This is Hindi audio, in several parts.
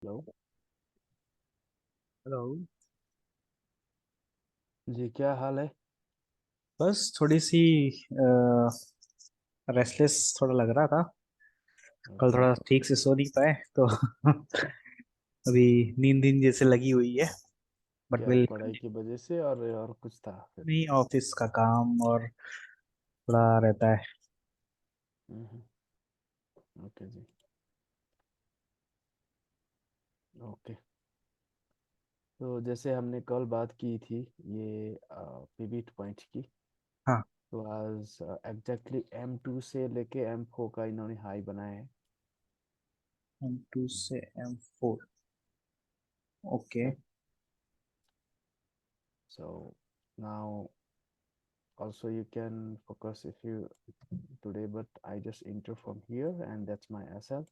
हेलो। हेलो। जी, क्या हाल है? बस थोड़ी सी रेस्टलेस थोड़ा लग रहा था। कल ओके। थोड़ा ठीक से सो नहीं पाए तो अभी नींद नींद जैसे लगी हुई है। बट क्या विल। पढ़ाई की वजह से और कुछ था फिर? नहीं, ऑफिस का काम और थोड़ा रहता है। हम्म। ओके जी। ओके। तो जैसे हमने कल बात की थी ये पिविट पॉइंट की। हाँ। तो आज एग्जैक्टली M2 से लेके M4 का इन्होंने हाई बनाया है। M2 से M4। Okay. So now also you can focus if you today, but I just enter from here and that's my SL,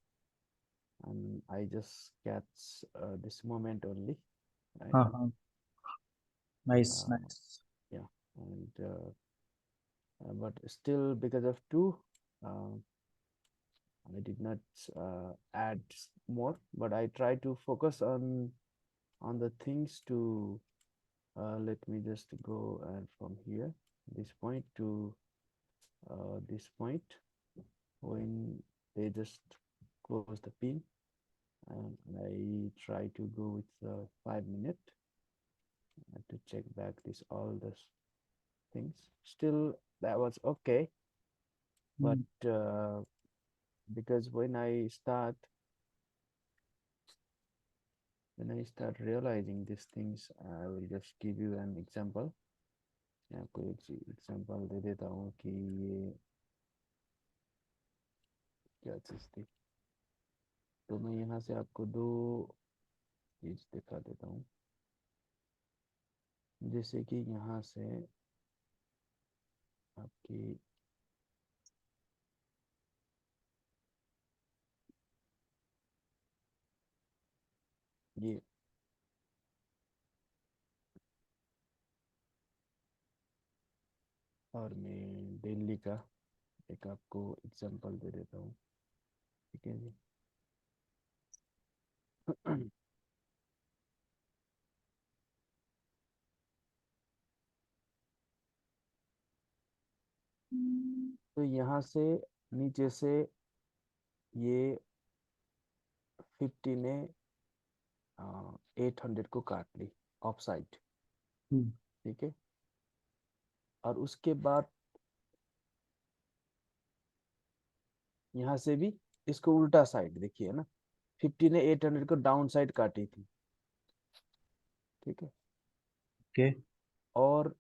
and I just catch this moment only, right? हाँ हाँ। Nice uh, nice. yeah. And but still because of two, uh, I did not add more, but I try to focus on the things to let me just go and from here this point to this point when they just close the pin, and I try to go with 5 minute to check back this all this things. Still that was okay, but because when I start realizing these things, I will just give you an example. मैं आपको एक एग्जांपल दे देता हूँ कि ये क्या चीज़ थी। तो मैं यहाँ से आपको दो चीज़ दिखा देता हूँ। जैसे कि यहाँ से आपकी ये और मैं दिल्ली का एक आपको एग्जांपल दे देता हूँ। ठीक है जी। तो यहाँ से नीचे से ये 50 ने 800 को काट ली ऑफ साइड। ठीक है। और उसके बाद यहाँ से भी इसको उल्टा साइड देखिए ना, 50 ने 800 को डाउन साइड काटी थी। ठीक है। ओके। और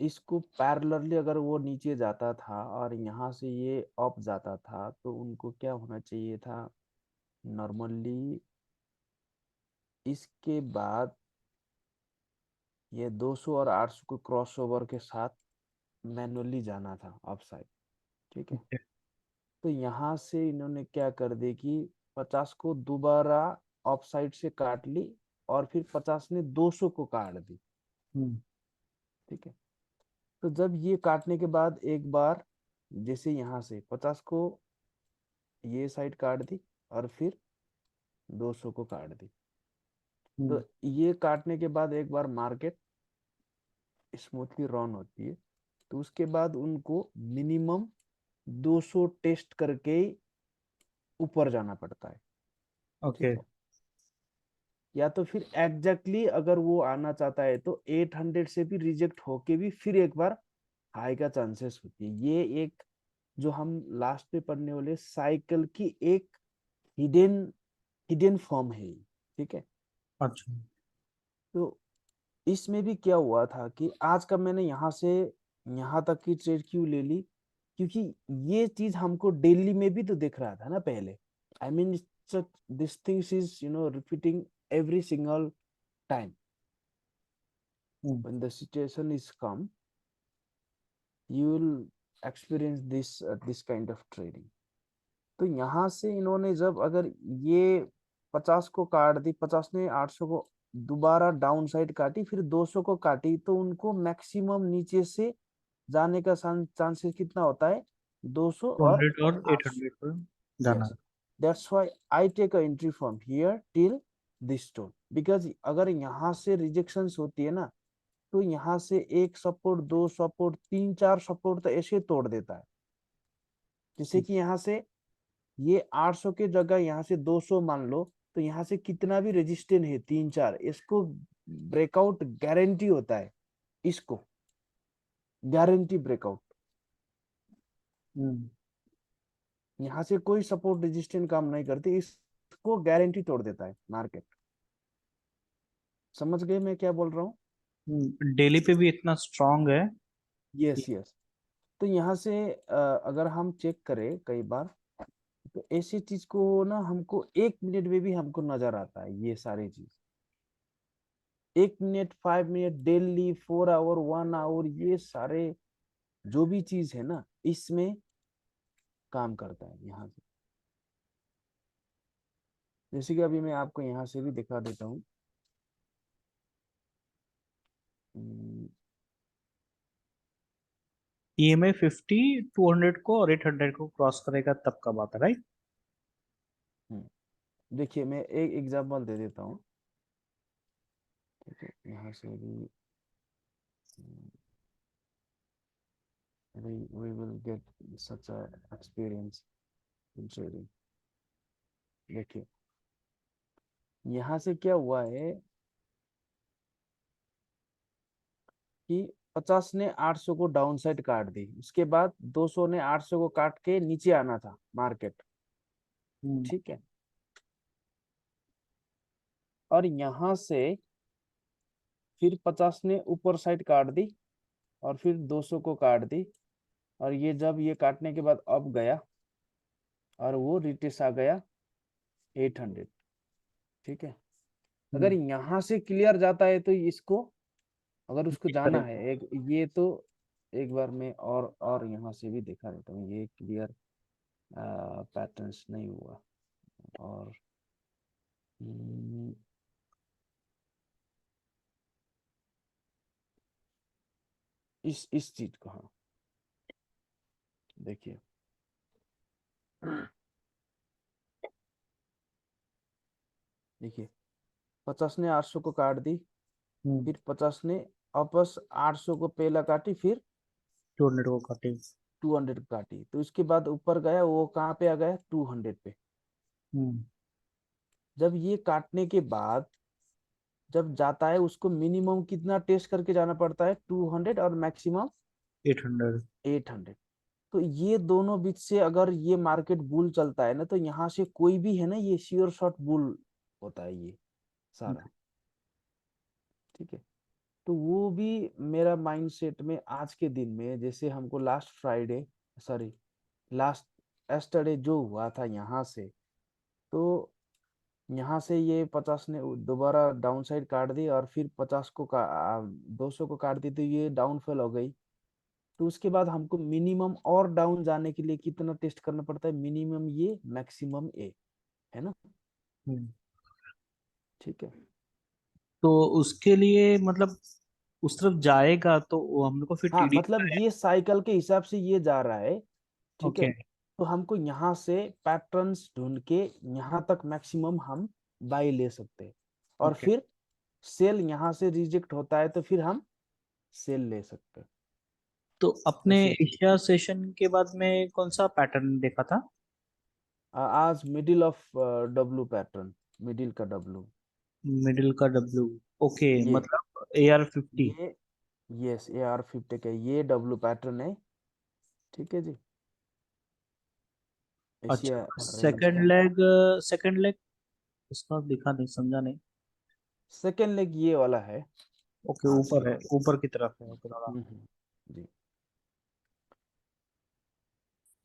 इसको पैरेलली अगर वो नीचे जाता था और यहाँ से ये अप जाता था तो उनको क्या होना चाहिए था नॉर्मली, इसके बाद ये 200 और 800 को क्रॉस ओवर के साथ मैनुअली जाना था अप साइड। ठीक है। ओके। तो यहाँ से इन्होंने क्या कर दी कि 50 को दोबारा ऑफ साइड से काट ली और फिर 50 ने 200 को काट दी। ठीक है। तो जब ये काटने के बाद एक बार जैसे यहाँ से 50 को ये साइड काट दी और फिर 200 को काट दी, तो ये काटने के बाद एक बार मार्केट स्मूथली रन होती है। तो उसके बाद उनको मिनिमम 200 टेस्ट करके ही ऊपर जाना पड़ता है। ओके। ठीक है। या तो फिर एग्जैक्टली अगर वो आना चाहता है तो 800 से भी रिजेक्ट होके भी फिर एक बार हाई का चांसेस होती है। ये एक जो हम लास्ट पे पढ़ने वाले साइकिल की एक हिडन हिडन फॉर्म है। ठीक है। अच्छा। तो इसमें भी क्या हुआ था कि आज का मैंने यहाँ से यहाँ तक की ट्रेड क्यों ले ली, क्योंकि ये चीज हमको डेली में भी तो दिख रहा था ना पहले। I mean this things is repeating every single time when the situation is come, you will experience this kind of trading. तो यहाँ से इन्होंने जब अगर ये 50 को काट दी, 50 ने 800 को दोबारा डाउन साइड काटी, फिर 200 को काटी, तो उनको मैक्सिमम नीचे से जाने का चांसेस कितना होता है? 200 और 200 और 800। 800 पर जाना yes, that's why I take a entry from here till this stone, because अगर यहाँ से रिजेक्शंस होती है ना, तो यहाँ से एक सपोर्ट, दो सपोर्ट, तीन चार सपोर्ट तो ऐसे तोड़ देता है। जैसे कि यहाँ से ये 800 के जगह यहाँ से 200 मान लो, तो यहाँ से कितना भी रेजिस्टेंस है, तीन चार, इसको ब्रेकआउट गारंटी होता है, इसको गारंटी ब्रेकआउट। हम्म यहाँ से कोई सपोर्ट रेजिस्टेंस काम नहीं करती, इसको गारंटी तोड़ देता है मार्केट। समझ गए मैं क्या बोल रहा हूँ? डेली पे भी इतना स्ट्रांग है कि यस यस। तो यहाँ से अगर हम चेक करें कई बार, तो ऐसी चीज को ना हमको 1 मिनट में भी हमको नजर आता है, ये सारी चीज 1 minute, 5 minute, daily, 4 hour, 1 hour, ये सारे जो भी चीज है ना, इसमें काम करता है यहाँ से। जैसे कि अभी मैं आपको यहाँ से भी दिखा देता हूँ। हम्म, EMI 50 200 को और 800 को क्रॉस करेगा तब का बात है, राइट? देखिए मैं एक एग्जांपल दे देता हूँ। ठीक है, यहाँ से भी we will get such a experience in trading। देखिए यहाँ से क्या हुआ है कि 50 ने 800 को डाउन साइड काट दी, उसके बाद 200 ने 800 को काट के नीचे आना था मार्केट। हम्म ठीक है, और यहाँ से फिर 50 ने ऊपर साइड काट दी, और फिर 200 को काट दी, और ये जब ये काटने के बाद अब गया, और वो रिटेस्ट आ गया 800। ठीक है, अगर हम्म यहाँ से क्लियर जाता है तो इसको, अगर उसको ठीक जाना करेगा। है एक, ये तो एक बार मैं और यहाँ से भी दिखा देता हूँ, ये क्लियर पैटर्न्स नहीं हुआ। और हम्म, इस चीज को, हाँ देखिए देखिए 50 ने 800 को काट दी, हम्म फिर 50 ने वापस 800 को पहला काटी, फिर 200 को काटेगा। 200 काटी, तो इसके बाद ऊपर गया, वो कहाँ पे आ गया, 200 पे। हम्म जब ये काटने के बाद जब जाता है, उसको मिनिमम कितना टेस्ट करके जाना पड़ता है, 200, और मैक्सिमम 800। 800। तो ये दोनों बीच से अगर ये मार्केट बुल चलता है ना, तो यहाँ से कोई भी है ना, ये श्योर शॉट बुल होता है ये सारा। ठीक है, तो वो भी मेरा माइंडसेट में आज के दिन में, जैसे हमको last Friday, sorry, last yesterday जो हुआ था यहाँ से, तो यहाँ से ये 50 ने दोबारा डाउन साइड काट दी, और फिर 200 को काट दी, तो ये डाउनफॉल हो गई। तो उसके बाद हमको मिनिमम और डाउन जाने के लिए कितना टेस्ट करना पड़ता है, मिनिमम ये, मैक्सिमम ए, है ना? हम्म ठीक है। तो उसके लिए मतलब उस तरफ जाएगा तो वो हम लोग को फिर हाँ, TD। मतलब ये साइकिल के हिसाब से ये जा रहा है। ठीक है, ओके। तो हमको यहाँ से पैटर्न्स ढूंढ के यहाँ तक मैक्सिमम हम बाई ले सकते हैं, और ओके। फिर सेल यहाँ से रिजेक्ट होता है तो फिर हम सेल ले सकते हैं। तो अपने ऐसी चीज। एशिया सेशन के बाद में कौन सा पैटर्न देखा था? आज middle of W pattern, middle का डब्लू। मिडिल का W। ओके, ये मतलब AR50। ये यस, AR50 का ये डब्लू पैटर्न है। ठीक है जी, एशिया अच्छा, रेंज सेकंड का। लेग। सेकंड लेग उसका दिखा नहीं, समझा नहीं। सेकेंड लेग ये वाला है। ओके, आज ऊपर का। है, ऊपर की तरफ है थोड़ा। जी,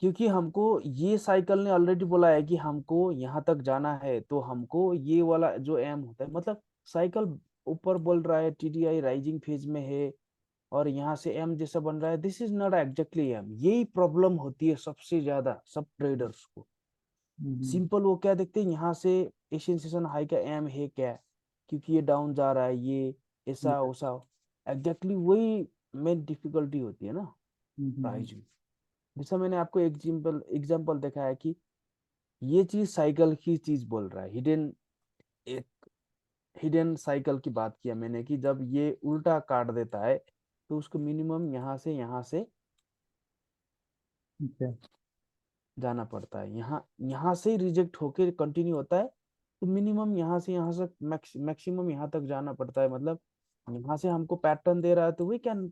क्योंकि हमको ये साइकिल ने ऑलरेडी बोला है कि हमको यहाँ तक जाना है, तो हमको ये वाला जो एम होता है, मतलब साइकिल ऊपर बोल रहा है TDI राइजिंग फेज में है, और यहाँ से एम जैसा बन रहा है, this is not exactly M. यही प्रॉब्लम होती है सबसे ज्यादा सब ट्रेडर्स को। हम्म सिंपल वो क्या देखते हैं, यहाँ से एशियन सेशन हाई का एम है क्या, क्योंकि ये डाउन जा रहा है, ये ऐसा वैसा, एग्जैक्टली वही मेन डिफिकल्टी होती है ना हम्म प्राइस में। जैसा मैंने आपको एग्जाम्पल एग्जाम्पल देखा है कि ये चीज साइकिल की चीज बोल रहा है, हिडन एक हिडन साइकिल की बात किया मैंने कि जब ये उल्टा काट देता है तो उसको मिनिमम यहाँ से ओके। जाना पड़ता है, यहाँ से ही रिजेक्ट होके कंटिन्यू होता है, तो मिनिमम यहाँ से मैक्सिमम यहाँ तक जाना पड़ता है। मतलब यहाँ से हमको पैटर्न दे रहा है तो we can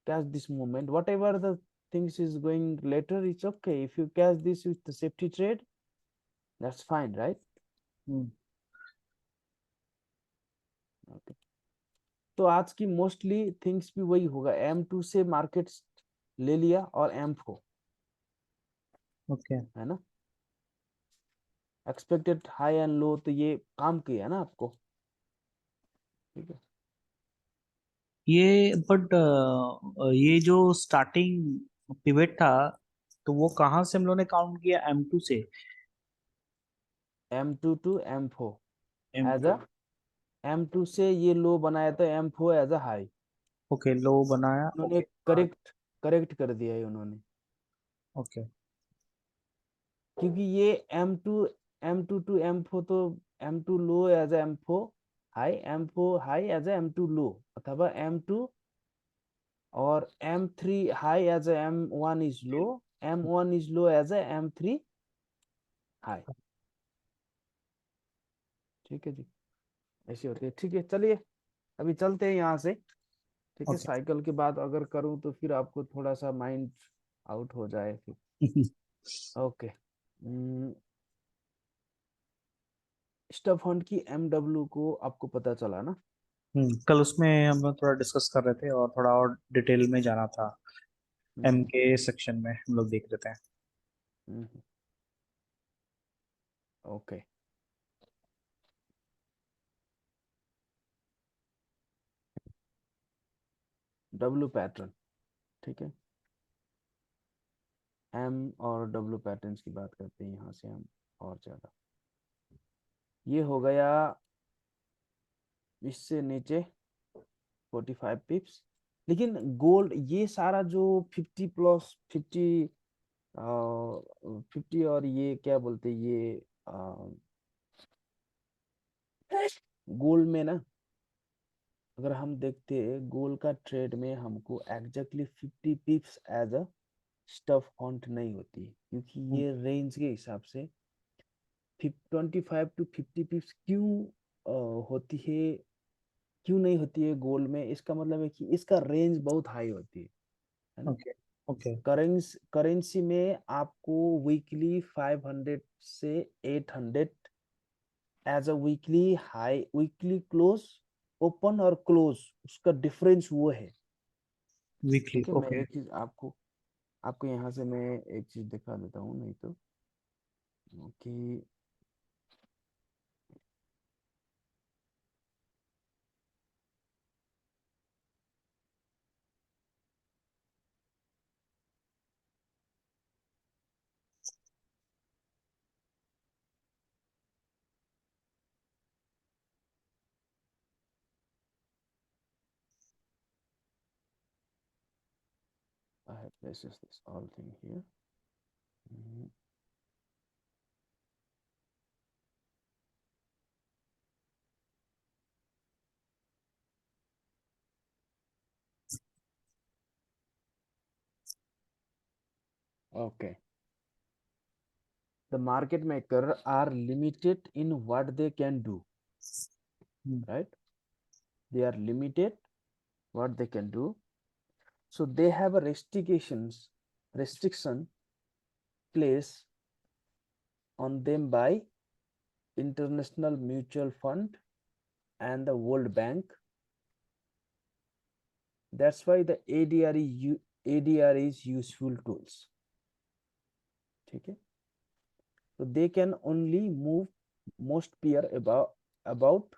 catch this movement, whatever the things is going later, it's okay, if you catch this with the safety trade that's fine, right? Hmm. Okay, तो आज की मोस्टली थिंग्स भी वही होगा, M2 से मार्केट ले लिया और M4, ओके। है ना? एक्सपेक्टेड हाई एंड लो, तो ये काम किया ना आपको, ठीक है। ये बट ये जो स्टार्टिंग पिवट था, तो वो कहाँ से हम लोगों ने काउंट किया? M2 से? M2 to M4 as M2। A, M2 से ये लो बनाया था, M4 as a high. Okay, low बनाया, उन्होंने ओके। करेक्ट करेक्ट कर दिया है उन्होंने, ओके। क्योंकि ये M2 टू M4 तो M2 low as a M4 high, M4 high as a M2 low, अथवा M2 और M3 high as a M1 is low, M1 is low as a M3 high, ठीक है जी। ऐसी होती है, ठीक है, चलिए अभी चलते हैं यहाँ से, ठीक है। ओके। साइकिल के बाद अगर करूँ तो फिर आपको थोड़ा सा माइंड आउट हो जाए फिर। ओके, स्टफ फंड की MW को आपको पता चला ना? कल उसमें हम लोग थोड़ा डिस्कस कर रहे थे और थोड़ा और डिटेल में जाना था। एम हम्म के सेक्शन में हम लोग देख रहे थे। हम्म, ओके, W पैटर्न, ठीक है। M और W पैटर्न्स की बात करते हैं यहाँ से हम और ज्यादा। ये हो गया इससे नीचे 45 पिप्स, लेकिन गोल्ड ये सारा जो 50 और ये क्या बोलते हैं ये गोल्ड में ना, अगर हम देखते हैं गोल्ड का ट्रेड में हमको exactly 50 pips as a stop hunt नहीं होती, क्योंकि हम्म। ये रेंज के हिसाब से 25 टू 50 पिप्स क्यों होती है, क्यों नहीं होती है गोल्ड में, इसका मतलब है कि इसका रेंज बहुत हाई होती है ना। ओके। ओके। करेंसी में आपको वीकली 500 से 800 as a weekly high, weekly close, open और क्लोज, उसका डिफरेंस वो है, वीकली, ठीक है। मैं ओके। एक चीज आपको आपको यहाँ से मैं एक चीज दिखा देता हूँ, नहीं तो कि I have places this all thing here. Okay, the market maker are limited in what they can do, hmm. right? They are limited what they can do, so they have a restriction placed on them by International Mutual Fund and the World Bank. That's why the ADR is useful tools, ठीक है। So they can only move most pair about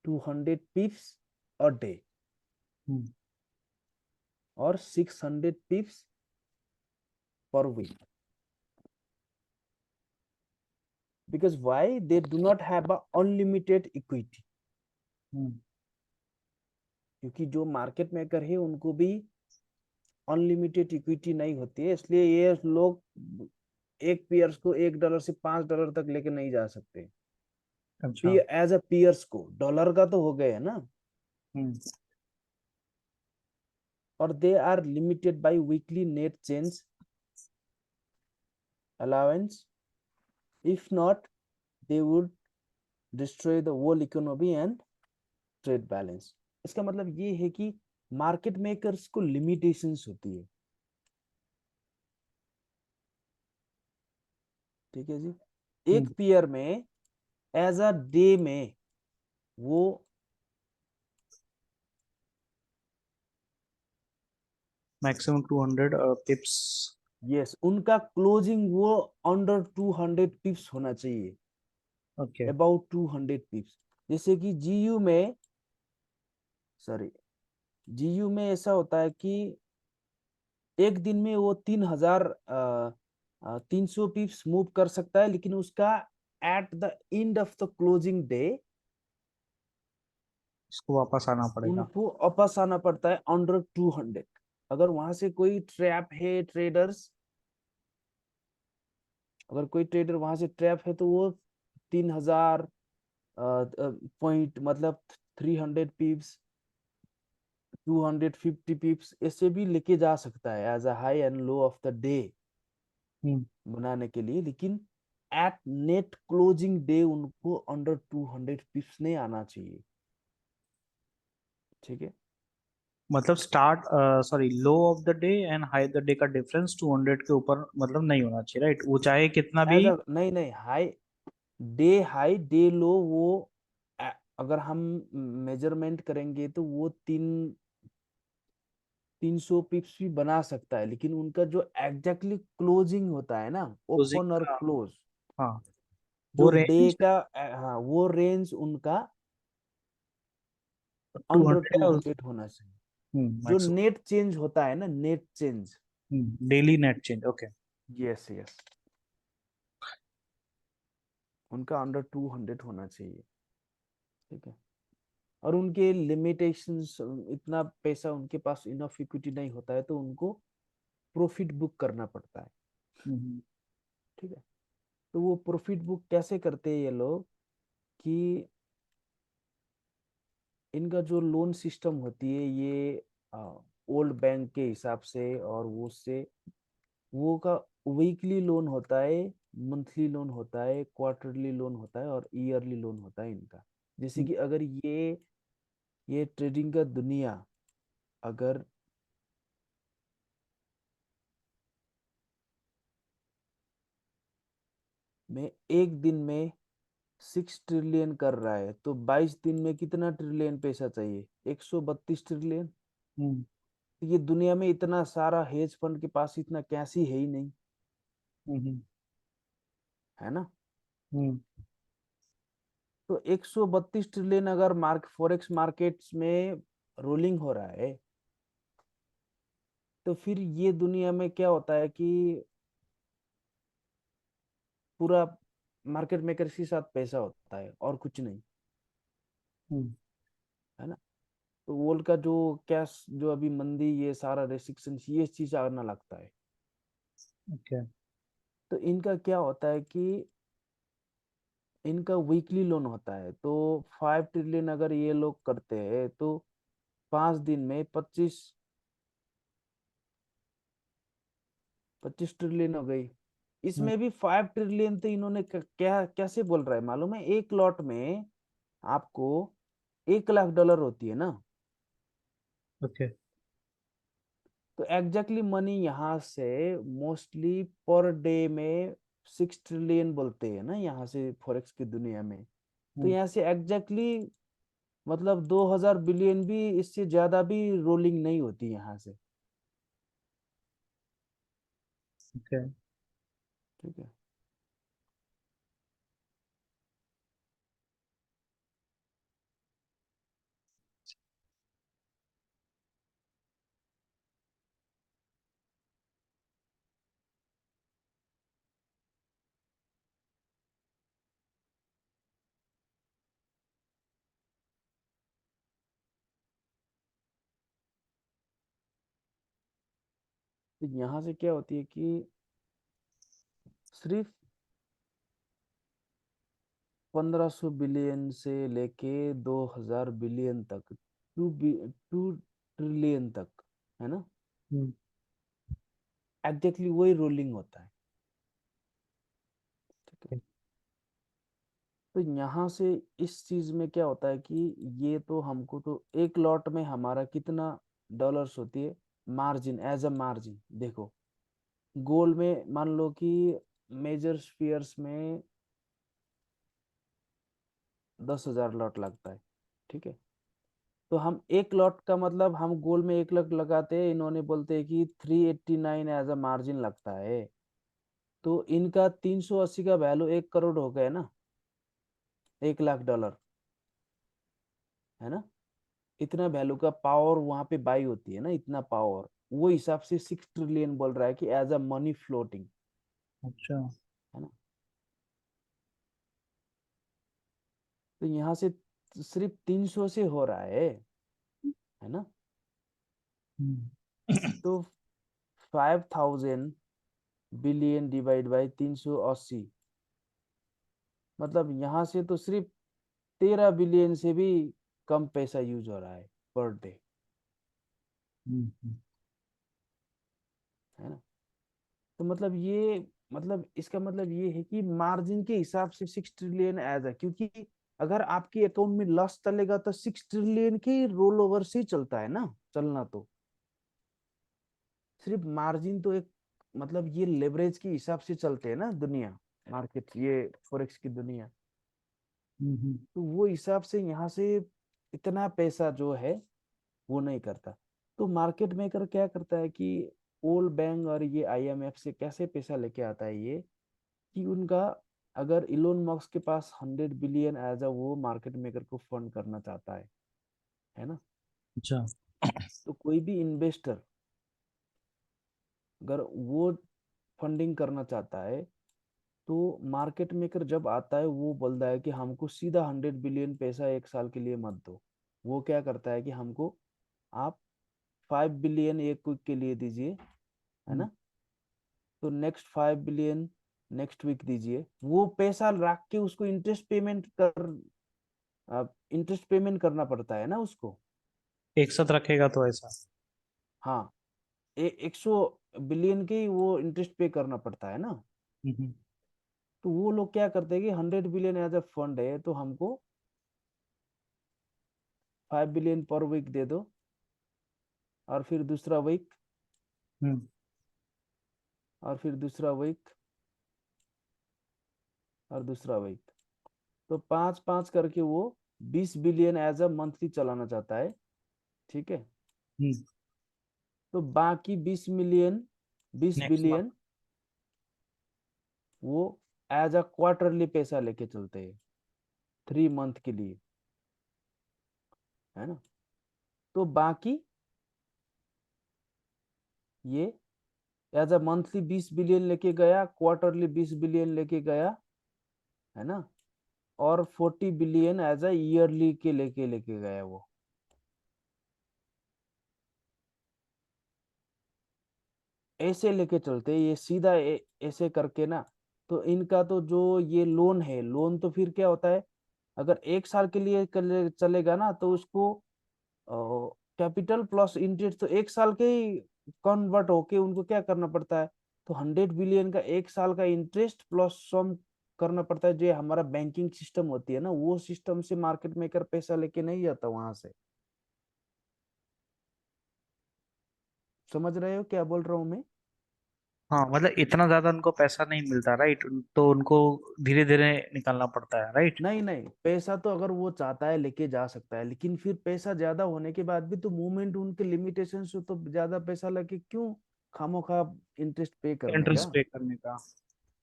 200 pips a day hmm. or 600 pips per week, because why they do not have a unlimited equity, हम्म। क्योंकि जो मार्केट मेकर है उनको भी अनलिमिटेड इक्विटी नहीं होती है, इसलिए ये लोग एक पेयर्स को $1 से $5 तक लेके नहीं जा सकते, अच्छा। एज अ पियर्स को, डॉलर का तो हो गया है ना। हम्म। और they are limited by weekly net change allowance, if not they would destroy the whole economy and trade balance. इसका मतलब ये है कि मार्केट मेकर्स को लिमिटेशंस होती है, ठीक है जी। एक हम्म। पेयर में एज अ डे में वो, मैक्सिमम 200 पिप्स। यस, उनका क्लोजिंग वो अंडर 200 पिप्स होना चाहिए, ओके। अबाउट 200 पिप्स। जैसे कि जीयू में, सॉरी, जीयू में ऐसा होता है कि एक दिन में वो 3,300 पिप्स मूव कर सकता है, लेकिन उसका at the end of the closing day इसको वापस आना पड़ेगा। उनको वापस आना पड़ता है अंडर 200। अगर वहां से कोई ट्रैप है ट्रेडर्स, अगर कोई ट्रेडर वहां से ट्रैप है तो वो 3,000 पॉइंट, मतलब 300 पिप्स, 250 पिप्स ऐसे भी लेके जा सकता है as a high and low of the day hmm. बनाने के लिए, लेकिन एट नेट क्लोजिंग डे उनको अंडर 200 पिप्स नहीं आना चाहिए, ठीक है। मतलब start, sorry, low of the day and high the day का डिफरेंस 200 के ऊपर मतलब नहीं होना चाहिए, राइट? वो चाहे कितना भी। एज अ, नहीं नहीं, हाई डे लो वो, अगर हम मेजरमेंट करेंगे तो वो 300 पिप्स भी बना सकता है, लेकिन उनका जो एग्जैक्टली क्लोजिंग होता है ना, क्लोजिंग ओपन और का। क्लोज, हाँ। वो जो डे रेंज का, हाँ, वो रेंज उनका टू अंडर हंड्रेड टू है। हंड्रेड होना चाहिए। जो मैक्सिमम। नेट चेंज होता है ना, net change, daily net change, okay. Yes yes, उनका अंडर 200 होना चाहिए, ठीक है। और उनके लिमिटेशंस, इतना पैसा उनके पास, इनफ इक्विटी नहीं होता है, तो उनको प्रॉफिट बुक करना पड़ता है, ठीक है। तो वो प्रॉफिट बुक कैसे करते हैं ये लोग, कि इनका जो लोन सिस्टम होती है ये ओल्ड बैंक के हिसाब से, और वो उससे वो का वीकली लोन होता है, मंथली लोन होता है, क्वार्टरली लोन होता है, और ईयरली लोन होता है इनका। जैसे कि अगर ये ट्रेडिंग का दुनिया, अगर में एक दिन में 6 ट्रिलियन कर रहा है, तो 22 दिन में कितना ट्रिलियन पैसा चाहिए? 132 ट्रिलियन। ये दुनिया में इतना सारा हेज फंड के पास इतना कैश ही है ही नहीं, है ना। तो 132 ट्रिलियन अगर फॉरेक्स मार्केट्स में रोलिंग हो रहा है, तो फिर ये दुनिया में क्या होता है कि पूरा मार्केट मेकर्स के साथ पैसा होता है और कुछ नहीं, है ना। तो वर्ल्ड का जो कैश, जो अभी मंदी, ये सारा रेस्ट्रिक्शन, ये चीज आना लगता है। ओके। तो इनका क्या होता है कि इनका वीकली लोन होता है, तो 5 ट्रिलियन अगर ये लोग करते हैं, तो 5 दिन में 25 ट्रिलियन हो गई। इसमें भी 5 ट्रिलियन तो इन्होंने क्या कैसे बोल रहा है मालूम है? एक लॉट में आपको 1 लाख डॉलर होती है ना, ओके। तो एग्जैक्टली मनी यहाँ से मोस्टली पर डे में 6 ट्रिलियन बोलते हैं ना यहाँ से, फॉरेक्स की दुनिया में। तो यहाँ से एग्जैक्टली मतलब 2,000 बिलियन भी, इससे ज्यादा भी रोलिंग नहीं होती यहाँ से, ओके। ठीक है। तो यहाँ से क्या होती है कि सिर्फ 1500 बिलियन से लेके 2000 बिलियन तक, 2 ट्रिलियन तक, है ना, हम्म। एग्जैक्टली वही रोलिंग होता है। ठीक है। तो यहाँ से इस चीज में क्या होता है कि ये तो हमको तो एक लॉट में हमारा कितना डॉलर्स होती है मार्जिन, एज अ मार्जिन देखो, गोल्ड में मान लो कि मेजर स्फीयर्स में 10,000 लॉट लगता है। ठीक है। तो हम एक लॉट का मतलब हम गोल्ड में 1 लाख लगाते हैं, इन्होंने बोलते हैं कि 389 एज अ मार्जिन लगता है। तो इनका 380 का वैल्यू 1 करोड़ हो गया ना, 1 लाख डॉलर, है ना। इतना वैल्यू का पावर वहां पे बाई होती है ना, इतना पावर, वो हिसाब से 6 ट्रिलियन बोल रहा है कि एज अ मनी फ्लोटिंग, अच्छा। है ना। तो यहाँ से सिर्फ 300 से हो रहा है ना। हम्म। तो 5,000 बिलियन डिवाइड बाई 380, मतलब यहाँ से तो सिर्फ 13 बिलियन से भी कम पैसा यूज हो रहा है पर डे, हम्म। है ना। तो मतलब ये, मतलब इसका मतलब ये है कि मार्जिन के हिसाब से 6 ट्रिलियन एज है, क्योंकि अगर आपके अकाउंट में लॉस चलेगा तो 6 ट्रिलियन के रोल ओवर से ही चलता है ना, चलना तो सिर्फ मार्जिन तो एक, मतलब ये लेवरेज के हिसाब से चलते हैं ना दुनिया, मार्केट, ये फॉरेक्स की दुनिया। हम्म। तो वो हिसाब से यहाँ से इतना पैसा जो है वो नहीं करता। तो मार्केट मेकर क्या करता है कि ओल्ड बैंक और ये आईएमएफ से कैसे पैसा लेके आता है ये, कि उनका, अगर इलोन मस्क के पास 100 बिलियन एज अ वो मार्केट मेकर को फंड करना चाहता है ना। अच्छा। तो कोई भी इन्वेस्टर अगर वो फंडिंग करना चाहता है, तो मार्केट मेकर जब आता है वो बोलता है कि हमको सीधा 100 बिलियन पैसा एक साल के लिए मत दो। वो क्या करता है कि हमको आप 5 बिलियन एक वीक के लिए दीजिए, है हम्म। ना। तो नेक्स्ट 5 बिलियन नेक्स्ट वीक दीजिए, वो पैसा रख के उसको इंटरेस्ट पेमेंट करना पड़ता है ना उसको। एक साथ रखेगा तो ऐसा। हाँ, 100 बिलियन के ही वो इंटरेस्ट पे करना पड़ता है ना। हम्म। तो वो लोग क्या करते हैं कि 100 बिलियन एज अ फंड है, तो हमको 5 बिलियन पर वीक दे दो, और फिर दूसरा वीक, हम्म। और फिर दूसरा वीक, और दूसरा वीक। तो 5-5 करके वो 20 बिलियन एज अ मंथली चलाना चाहता है। ठीक है। हम्म। तो बाकी 20 मिलियन, बीस नेक्स्ट मंथ। बिलियन वो एज अ क्वार्टरली पैसा लेके चलते हैं, 3 मंथ के लिए, है ना। तो बाकी ये एज अ मंथली 20 बिलियन लेके गया, क्वार्टरली 20 बिलियन लेके गया, है ना। और 40 बिलियन एज अ ईयरली के लेके लेके गया वो। ऐसे लेके चलते हैं ये सीधा, ऐसे करके ना। तो इनका तो जो ये लोन है, लोन तो फिर क्या होता है, अगर एक साल के लिए चलेगा ना, तो उसको कैपिटल प्लस इंटरेस्ट तो एक साल के ही कन्वर्ट होके उनको क्या करना पड़ता है, तो 100 बिलियन का एक साल का इंटरेस्ट प्लस सम करना पड़ता है। जो हमारा बैंकिंग सिस्टम होती है ना, वो सिस्टम से मार्केट मेकर पैसा लेके नहीं जाता वहां से। समझ रहे हो क्या बोल रहा हूँ मैं। हाँ, मतलब इतना ज्यादा उनको पैसा नहीं मिलता, राइट? तो उनको धीरे धीरे निकालना पड़ता है, राइट? नहीं नहीं, पैसा तो अगर वो चाहता है लेके जा सकता है, लेकिन फिर पैसा ज्यादा होने के बाद भी तो मूवमेंट उनके लिमिटेशन से, तो ज्यादा पैसा लेके क्यों खामोखा इंटरेस्ट पे करने का। इंटरेस्ट पे करने का।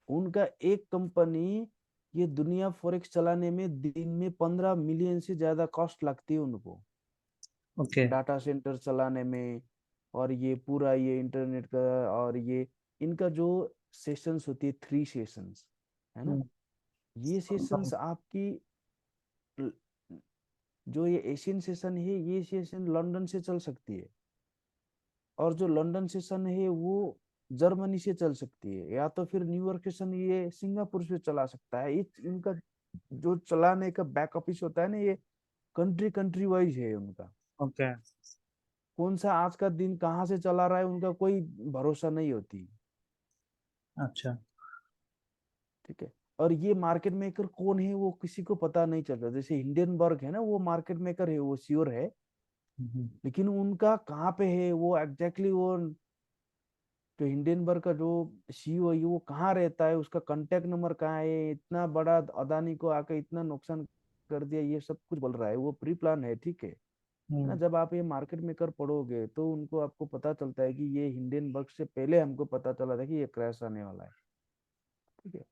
उनका एक कंपनी, ये दुनिया फॉरेक्स चलाने में दिन में 15 मिलियन से ज्यादा कॉस्ट लगती है उनको, ओके। डाटा सेंटर चलाने में, और ये पूरा ये इंटरनेट का, और ये इनका जो सेशंस होती है 3 सेशंस, है ना। हम्म। ये सेशंस आपकी, जो ये एशियन सेशन है ये सेशन लंदन से चल सकती है, और जो लंदन सेशन है वो जर्मनी से चल सकती है, या तो फिर न्यूयॉर्क सेशन ये सिंगापुर से चला सकता है। इनका जो चलाने का बैक ऑफिस होता है ना, ये कंट्री कंट्री वाइज है उनका। ओके। कौन सा आज का दिन कहाँ से चला रहा है उनका कोई भरोसा नहीं होती। अच्छा। ठीक है। और ये मार्केट मेकर कौन है वो किसी को पता नहीं चल रहा। जैसे हिंडनबर्ग है ना, वो मार्केट मेकर है, वो श्योर है, हम्म। लेकिन उनका कहाँ पे है वो एग्जैक्टली वो जो हिंडनबर्ग का जो सीईओ है वो कहाँ रहता है, उसका कांटेक्ट नंबर कहाँ है, इतना बड़ा अदानी को आके इतना नुकसान कर दिया, ये सब कुछ बोल रहा है, वो प्री प्लान है। ठीक है ना। हम्म। जब आप ये मार्केट मेकर पढ़ोगे तो उनको आपको पता चलता है कि ये हिंडनबर्ग से पहले हमको पता चला था कि ये क्रैश आने वाला है। ठीक है।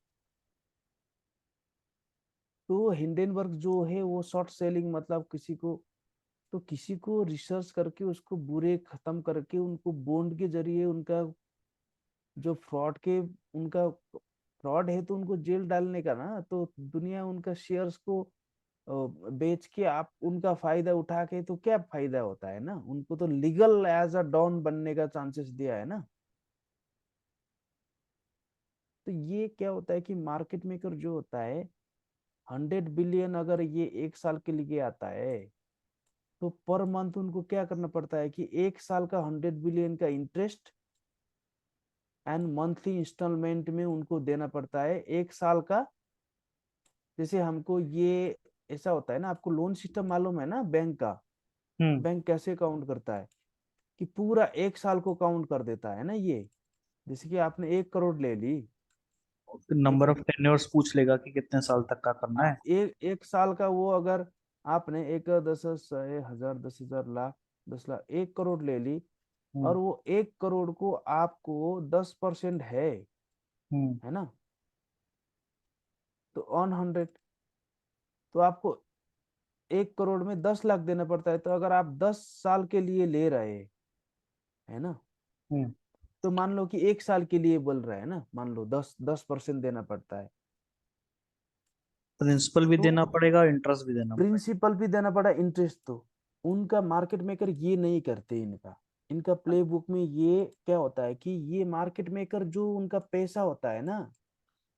तो हिंडनबर्ग जो है वो शॉर्ट सेलिंग मतलब किसी को, तो किसी को रिसर्च करके उसको बुरे खत्म करके उनको बॉन्ड के जरिए उनका जो फ्रॉड के उनका फ्रॉड है तो उनको जेल डालने का ना, तो दुनिया उनका शेयर्स को बेच के आप उनका फायदा उठा के तो क्या फायदा होता है ना, उनको तो लीगल एज अ डॉन बनने का चांसेस दिया है ना। तो ये क्या होता है कि मार्केट मेकर जो होता है 100 बिलियन अगर ये एक साल के लिए आता है, तो पर मंथ उनको क्या करना पड़ता है कि एक साल का 100 बिलियन का इंटरेस्ट एंड मंथली इंस्टॉलमेंट में उनको देना पड़ता है एक साल का। जैसे हमको ये ऐसा होता है ना, आपको लोन सिस्टम मालूम है ना बैंक का। हम्म। बैंक कैसे काउंट करता है कि पूरा एक साल को काउंट कर देता है ना ये। जैसे कि आपने 1 करोड़ ले ली। ठीक नंबर है। ऑफ टेन्योर्स पूछ लेगा कि कितने साल तक का करना हाँ, है। एक एक साल का वो अगर आपने एक 10,000 1,000 10,000 लाख 10 लाख 1 करोड़ ले ली, और हम्म। वो 1 करोड़ को आपको 10% हम्म। है ना, तो ऑन 100, तो आपको 1 करोड़ में 10 लाख देना पड़ता है। तो अगर आप 10 साल के लिए ले रहे है ना, हम्म। तो मान लो कि एक साल के लिए बोल रहा है ना, मान लो 10% देना पड़ता है। प्रिंसिपल भी तो देना पड़ेगा, इंटरेस्ट भी देना पड़ेगा। प्रिंसिपल भी देना पड़ा, इंटरेस्ट तो उनका मार्केट मेकर ये नहीं करते। इनका इनका प्ले बुक में ये क्या होता है कि ये मार्केट मेकर जो उनका पैसा होता है ना,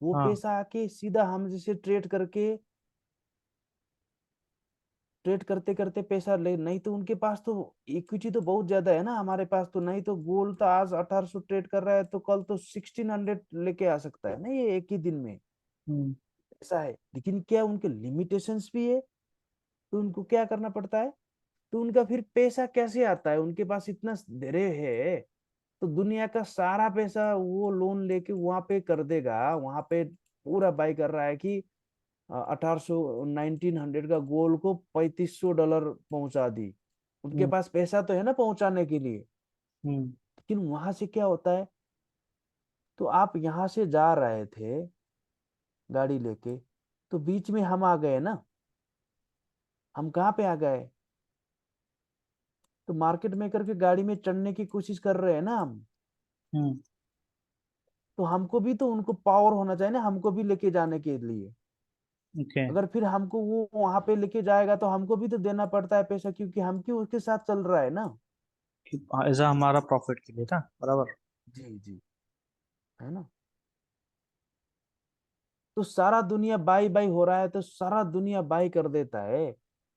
वो हाँ। पैसा आके सीधा हम जैसे ट्रेड करते करते पैसा ले, नहीं तो उनके पास तो इक्विटी तो बहुत ज्यादा है ना, हमारे पास तो नहीं। तो गोल्ड तो आज 1800 ट्रेड कर रहा है तो कल तो 1600 लेके आ सकता है ना ये एक ही दिन में। हम्म। ऐसा है, लेकिन क्या उनके लिमिटेशंस भी है। तो उनको क्या करना पड़ता है, तो उनका फिर पैसा कैसे आता है, उनके पास इतना धैर्य है तो दुनिया का सारा पैसा वो लोन लेके वहां पे कर देगा, वहां पे पूरा बाई कर रहा है कि 1800 1900 का गोल्ड को $3500 पहुंचा दी। उनके हम्म। पास पैसा तो है ना पहुंचाने के लिए। हम्म। लेकिन वहां से क्या होता है, तो आप यहाँ से जा रहे थे गाड़ी लेके, तो बीच में हम आ गए ना। हम कहाँ पे आ गए, तो मार्केट मेकर के गाड़ी में चढ़ने की कोशिश कर रहे हैं ना हम। हम्म। तो हमको भी तो उनको पावर होना चाहिए ना हमको भी लेके जाने के लिए। ओके। अगर फिर हमको वो वहां पे लेके जाएगा तो हमको भी तो देना पड़ता है पैसा, क्योंकि हम क्यों उसके साथ चल रहा है ना। ऐसा हमारा प्रॉफिट के लिए था, बराबर। जी जी, है ना। तो सारा दुनिया बाई बाई हो रहा है तो सारा दुनिया बाई कर देता है।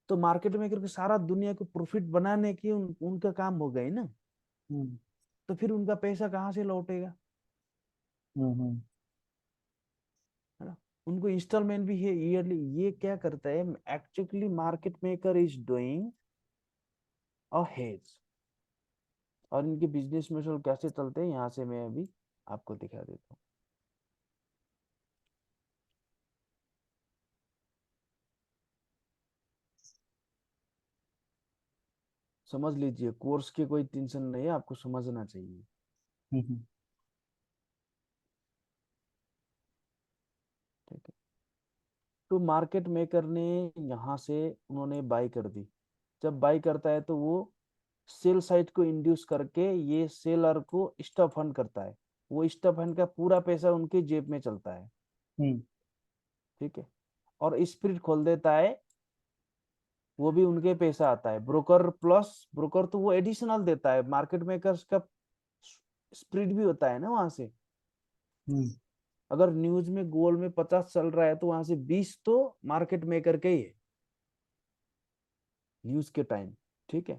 तो मार्केट मेकर के सारा दुनिया को प्रॉफिट बनाने की उनका काम हो गई ना। हम्म। तो फिर उनका पैसा कहाँ से लौटेगा, हम्म। है ना। उनको इंस्टॉलमेंट भी है ईयरली। ये क्या करता है, actually market maker is doing a hedge. और इनके बिजनेस मॉडल कैसे चलते हैं यहाँ से मैं अभी आपको दिखा देता हूँ। समझ लीजिए, कोर्स की कोई टेंशन नहीं है, आपको समझना चाहिए। हम्म। ठीक है। तो मार्केट मेकर ने यहाँ से उन्होंने बाई कर दी। जब बाई करता है तो वो सेल साइड को इंड्यूस करके ये सेलर को स्टॉप फंड करता है। वो स्टॉप फंड का पूरा पैसा उनके जेब में चलता है। हम्म। ठीक है। और स्प्रिट खोल देता है, वो भी उनके पैसा आता है। ब्रोकर प्लस ब्रोकर तो वो एडिशनल देता है, मार्केट मेकर्स का स्प्रिट भी होता है ना वहां से। हम्म। अगर न्यूज में गोल्ड में 50 चल रहा है तो वहां से 20 तो मार्केट मेकर के ही है न्यूज के टाइम। ठीक है।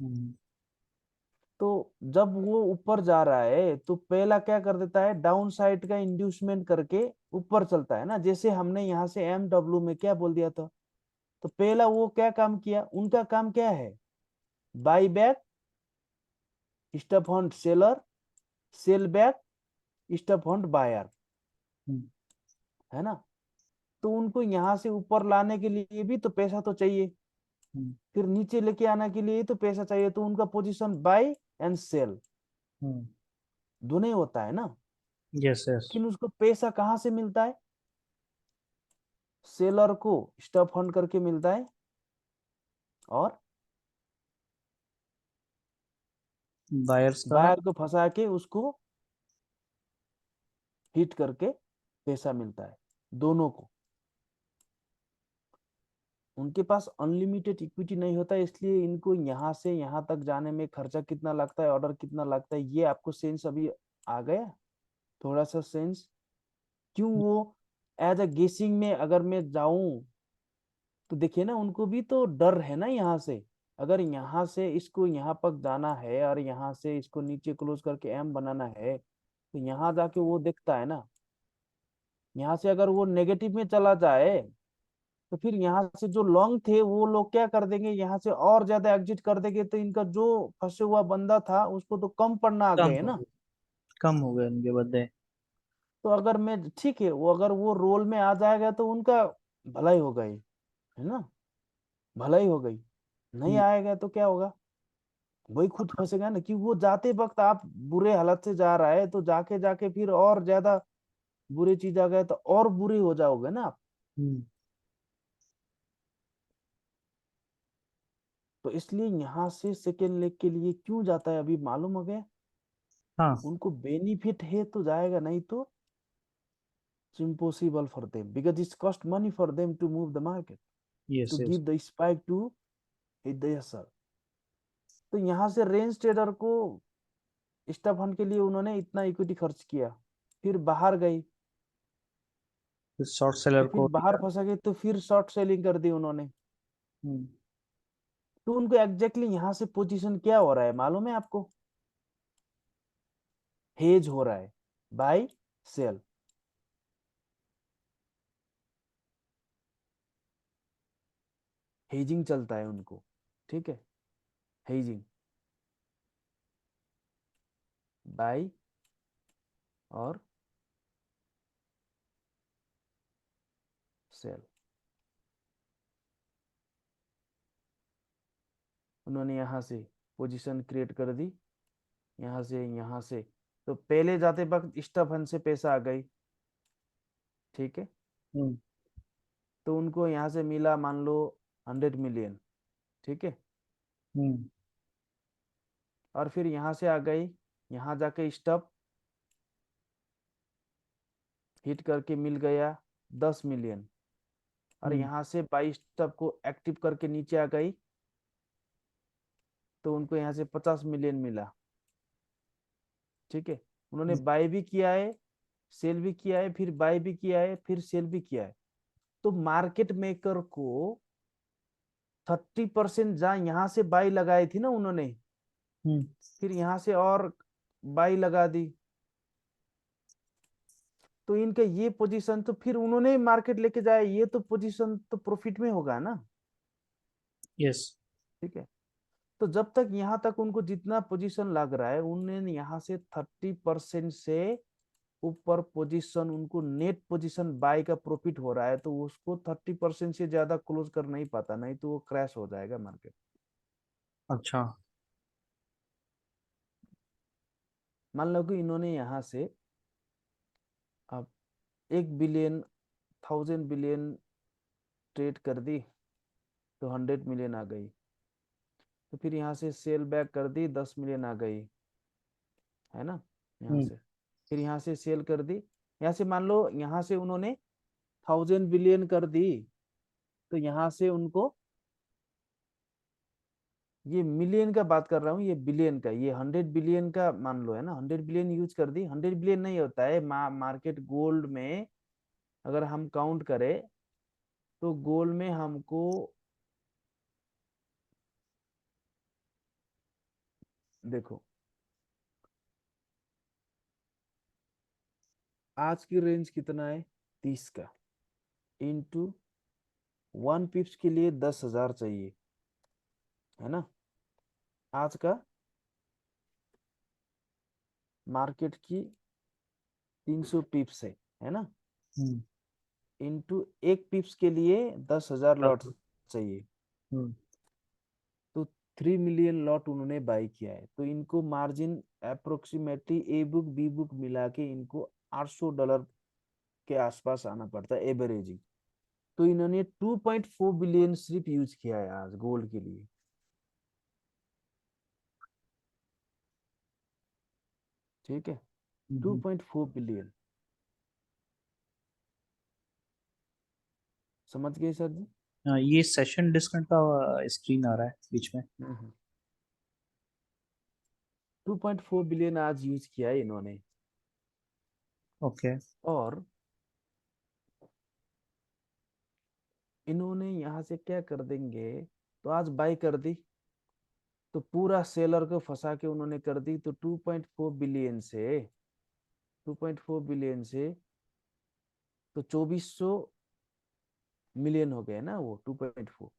हम्म, तो जब वो ऊपर जा रहा है तो पहला क्या कर देता है, डाउन साइड का इंड्यूसमेंट करके ऊपर चलता है ना, जैसे हमने यहाँ से MW में क्या बोल दिया था। तो पहला वो क्या काम किया, उनका काम क्या है, buy back, stop hunt seller, sell back, stop hunt buyer, hmm, है ना। तो उनको यहाँ से ऊपर लाने के लिए भी तो पैसा तो चाहिए, हम्म, फिर नीचे लेके आने के लिए तो पैसा चाहिए, तो उनका पोजीशन बाय एंड सेल हम्म, दोनों ही होता है ना। Yes yes. लेकिन उसको पैसा कहाँ से मिलता है, सेलर को स्टॉप फंड करके मिलता है, और बायर्स का। बायर को फंसा के उसको हिट करके पैसा मिलता है, दोनों को। उनके पास अनलिमिटेड इक्विटी नहीं होता, इसलिए इनको यहाँ से यहाँ तक जाने में खर्चा कितना लगता है, ऑर्डर कितना लगता है, ये आपको सेंस अभी आ गया, थोड़ा सा सेंस। क्यों वो एज अ गेसिंग में अगर मैं जाऊं, तो देखिए ना, उनको भी तो डर है ना यहाँ से। अगर यहाँ से इसको यहाँ तक जाना है और यहाँ से इसको नीचे क्लोज करके M बनाना है, तो यहाँ जाके वो देखता है ना, यहाँ से अगर वो नेगेटिव में चला जाए तो फिर यहाँ से जो लॉन्ग थे वो लोग क्या कर देंगे, यहाँ से और ज्यादा एग्जिट कर देंगे, तो इनका जो फंसे हुआ बंदा था उसको तो कम पड़ना आ कम गए हो ना। गए, कम हो गए उनके बदले। तो अगर मैं ठीक है, वो अगर वो रोल में आ जाएगा तो उनका भलाई हो गई, है ना, भलाई हो गई। नहीं हम्म, आएगा तो क्या होगा, वही खुद फंसेगा ना, कि वो जाते वक्त आप बुरे हालत से जा रहा है तो जाके जाके फिर और ज्यादा बुरी चीज आ गए तो और बुरे हो जाओगे ना आप। हम्म, तो इसलिए यहाँ से सेकेंड लेग के लिए क्यों जाता है अभी मालूम हो गया। हाँ। उनको बेनिफिट है तो जाएगा, नहीं तो it's impossible for them because it's cost money for them to move the market, yes to yes. give the spike to hit the SR। तो यहाँ से रेंज ट्रेडर को स्टॉप फंड के लिए उन्होंने इतना इक्विटी खर्च किया, फिर बाहर गई, शॉर्ट तो सेलर फिर को बाहर दिया। फंसा गई, तो फिर शॉर्ट सेलिंग कर दी उन्होंने। हम्म, तो उनको एग्जैक्टली यहाँ से पोजीशन क्या हो रहा है मालूम है आपको, हेज हो रहा है, बाय सेल, हेजिंग चलता है उनको। ठीक है, हेजिंग, बाय और सेल, उन्होंने यहाँ से पोजीशन क्रिएट कर दी, यहाँ से तो पहले जाते वक्त स्टॉप फंड से पैसा आ गई। ठीक है, हम्म, तो उनको यहाँ से मिला मान लो 100 मिलियन। ठीक है, हम्म, और फिर यहाँ से आ गई, यहाँ जाके स्टॉप हिट करके मिल गया 10 मिलियन, और हम्म, यहाँ से बाई स्टॉप को एक्टिव करके नीचे आ गई, तो उनको यहाँ से 50 मिलियन मिला। ठीक है, उन्होंने बाय भी किया है, सेल भी किया है, फिर बाय भी किया है, फिर सेल भी किया है। तो मार्केट मेकर को 30% जहाँ यहाँ से बाई लगाई थी ना उन्होंने, हम्म, फिर यहाँ से और बाई लगा दी, तो इनका ये पोजीशन तो फिर उन्होंने मार्केट लेके जाए, ये तो पोजीशन तो प्रॉफिट में होगा ना। यस। ठीक है, तो जब तक यहाँ तक उनको जितना पोजीशन लग रहा है, उन्होंने यहाँ से 30% से ऊपर पोजीशन, उनको नेट पोजीशन बाय का प्रॉफिट हो रहा है, तो उसको 30% से ज्यादा क्लोज कर नहीं पाता, नहीं तो वो क्रैश हो जाएगा मार्केट। अच्छा। मान लो कि इन्होंने यहाँ से अब 1 बिलियन, 1000 बिलियन ट्रेड कर दी, तो 100 मिलियन आ गई, तो फिर यहाँ से सेल बैक कर दी, 10 मिलियन आ गई, है ना, यहाँ हम्म, से फिर यहाँ से सेल कर दी, यहाँ से मान लो यहाँ से उन्होंने 1000 बिलियन कर दी, तो यहाँ से उनको ये मिलियन का बात कर रहा हूँ, ये बिलियन का, ये 100 बिलियन का मान लो है ना, 100 बिलियन यूज कर दी, 100 बिलियन नहीं होता है मार्केट गोल्ड में। अगर हम काउंट करें तो गोल्ड में हमको, देखो आज की रेंज कितना है, 30 का, इंटू 1 पिप्स के लिए 10,000 चाहिए, है ना। आज का मार्केट की 300 पिप्स है ना, हम्म। इंटू 1 पिप्स के लिए 10,000 लॉट हम्म। चाहिए, हम्म। तो 3 मिलियन लॉट उन्होंने बाई किया है। तो इनको margin approximately A book B book मिला के इनको $800 के आसपास आना पड़ता है एवरेजिंग। तो इन्होंने 2.4 बिलियन सिर्फ यूज किया है आज गोल्ड के लिए, ठीक है, two hmm. Point four billion समझ गए सर जी। हाँ, ये सेशन डिस्काउंट का स्क्रीन आ रहा है बीच में। 2.4 बिलियन आज यूज किया है इन्होंने। ओके। और इन्होंने यहाँ से क्या कर देंगे, तो आज बाई कर दी, तो पूरा सेलर को फंसा के उन्होंने कर दी, तो 2.4 बिलियन से तो 2400 मिलियन हो गए ना वो 2.4।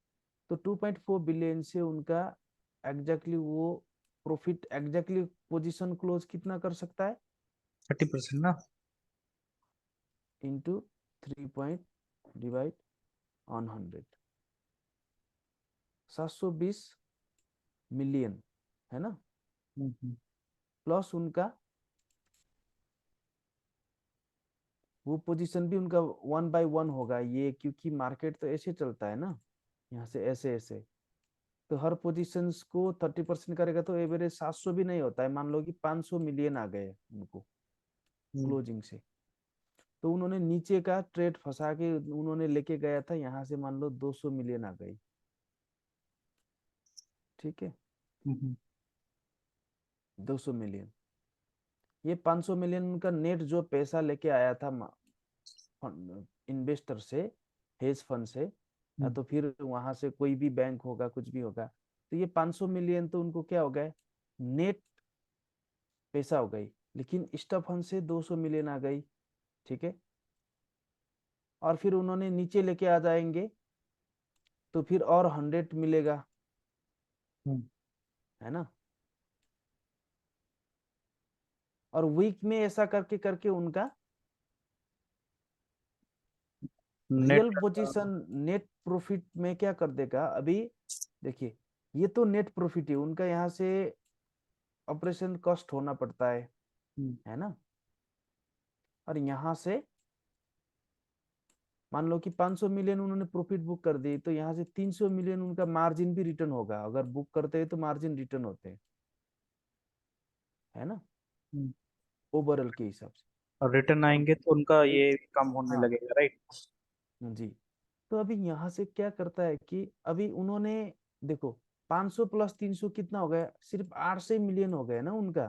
तो 2.4 बिलियन से उनका एग्जैक्टली वो प्रॉफिट एग्जैक्टली पोजीशन क्लोज कितना कर सकता है, 30% ना। इंटू 3 डिवाइड ऑन 100, 720 मिलियन, है ना, हम्म। प्लस उनका वो पोजीशन भी उनका 1/1 होगा ये, क्योंकि मार्केट तो ऐसे चलता है ना, यहाँ से ऐसे ऐसे। तो हर पोजीशंस को 30% करेगा तो एवरेज 700 भी नहीं होता है, मान लो कि 500 मिलियन आ गए उनको हम्म। क्लोजिंग से। तो उन्होंने नीचे का ट्रेड फंसा के उन्होंने लेके गया था, यहाँ से मान लो 200 मिलियन आ गई, ठीक है, हम्म। 200 मिलियन। ये 500 मिलियन उनका नेट जो पैसा लेके आया था इन्वेस्टर से, हेज फंड से, या हम्म। तो फिर वहां से कोई भी बैंक होगा कुछ भी होगा, तो ये 500 मिलियन तो उनको क्या हो गए, नेट पैसा हो गई। लेकिन स्टॉक फंड से 200 मिलियन आ गई, ठीक है, और फिर उन्होंने नीचे लेके आ जाएंगे तो फिर और 100 मिलेगा, हम्म। है ना। और वीक में ऐसा करके करके उनका net. Real position net profit में क्या कर देगा अभी। देखिए, ये तो नेट प्रॉफिट है उनका, यहाँ से ऑपरेशन कॉस्ट होना पड़ता हम्म। है ना। और यहाँ से मान लो कि 500 मिलियन उन्होंने प्रॉफिट बुक कर दी, तो यहाँ से 300 मिलियन उनका मार्जिन भी रिटर्न होगा, अगर बुक करते हैं तो मार्जिन रिटर्न होते हैं, है ना, हम्म। ओवरऑल के हिसाब से। और रिटर्न और आएंगे तो उनका एक, ये कम होने हाँ लगेगा, राइट। जी। तो अभी यहाँ से क्या करता है कि अभी उन्होंने, देखो 500 प्लस 300 कितना हो गया, सिर्फ 800 मिलियन हो गया ना उनका,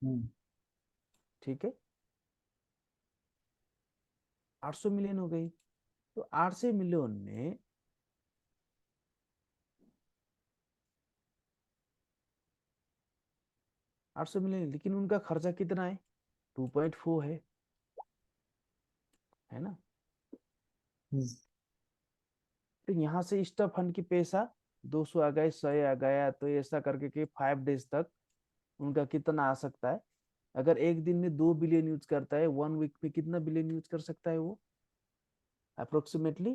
हम्म। ठीक है, 800 मिलियन हो गई। तो 800 मिलियन में 800 मिलियन, लेकिन उनका खर्चा कितना है, 2.4 है ना। हम्म। तो यहाँ से स्टॉक फंड की पैसा 200 आ गए, 100 आ गया, तो ऐसा करके के 5 डेज तक उनका कितना आ सकता है। अगर एक दिन में 2 बिलियन यूज करता है, 1 वीक में कितना बिलियन यूज कर सकता है वो अप्रोक्सीमेटली।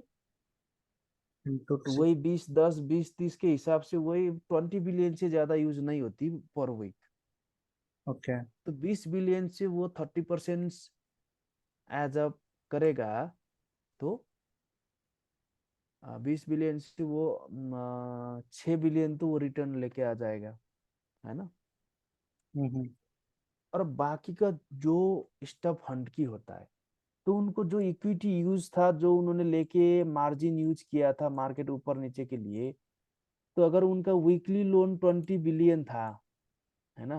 इंटू तो सिक्स। वही 20 10 20 30 के हिसाब से वही 20 बिलियन से ज्यादा यूज नहीं होती पर वीक। ओके। तो 20 बिलियन से वो 30% एज अप करेगा, तो 20 बिलियन से वो 6 बिलियन तो वो रिटर्न लेके आ जाएगा, है ना। हम्म। और बाकी का जो स्टॉक फंड की होता है, तो उनको जो इक्विटी यूज था जो उन्होंने लेके मार्जिन यूज किया था मार्केट ऊपर नीचे के लिए, तो अगर उनका वीकली लोन 20 बिलियन था, है ना,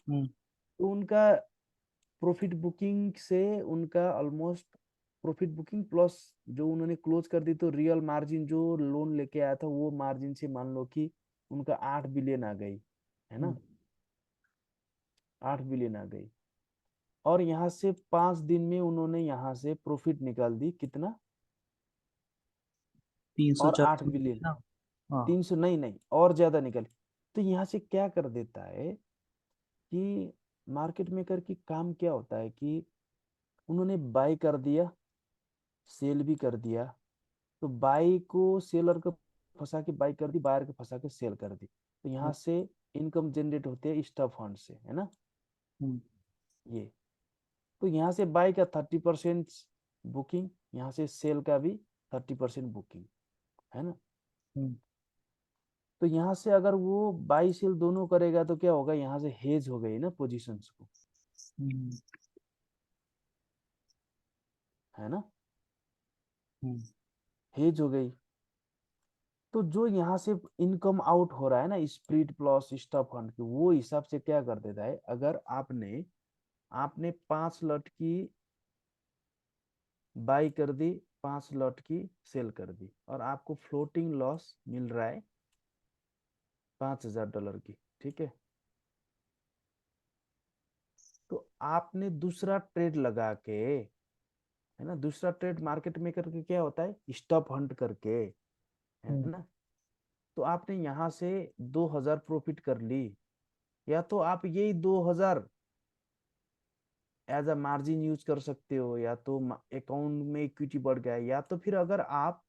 हम्म तो उनका प्रॉफिट बुकिंग से उनका ऑलमोस्ट प्रॉफिट बुकिंग प्लस जो उन्होंने क्लोज कर दी, तो रियल मार्जिन जो लोन लेके आया था वो मार्जिन से मान लो कि उनका 8 बिलियन आ गई, है ना, हम्म 8 बिलियन आ गई। और यहाँ से 5 दिन में उन्होंने यहाँ से प्रॉफिट निकाल दी कितना, तीन सौ और चार आठ बिलियन ना। हाँ। 300 नहीं नहीं, और ज्यादा निकल। तो यहाँ से क्या कर देता है कि मार्केट मेकर की काम क्या होता है कि उन्होंने बाय कर दिया, सेल भी कर दिया। तो बाई को सेलर को फंसा के बाई कर दी, बायर को फंसा के सेल कर दी, तो हम्म यहाँ से इनकम जनरेट होती है स्टॉक फंड से, है ना, हम्म ये। तो यहाँ से बाई का 30% बुकिंग, यहाँ से सेल का भी 30% बुकिंग, है ना। हम्म तो यहाँ से अगर वो बाई सेल दोनों करेगा तो क्या होगा, यहाँ से हेज हो गई ना पोजीशंस को, हम्म है ना, हम्म हेज हो गई। तो जो यहाँ से इनकम आउट हो रहा है ना स्प्लिट प्लस स्टॉक फंड की, वो हिसाब से क्या कर देता है, अगर आपने आपने 5 लॉट की बाई कर दी, 5 लॉट की सेल कर दी, और आपको फ्लोटिंग लॉस मिल रहा है $5,000 की, ठीक है। तो आपने दूसरा ट्रेड लगा के, है ना, दूसरा ट्रेड मार्केट में करके क्या होता है, स्टॉप हंट करके, है हम्म ना। तो आपने यहाँ से 2,000 प्रॉफिट कर ली, या तो आप यही 2,000 एज अ मार्जिन यूज कर सकते हो, या तो अकाउंट में इक्विटी बढ़ गया, या तो फिर अगर आप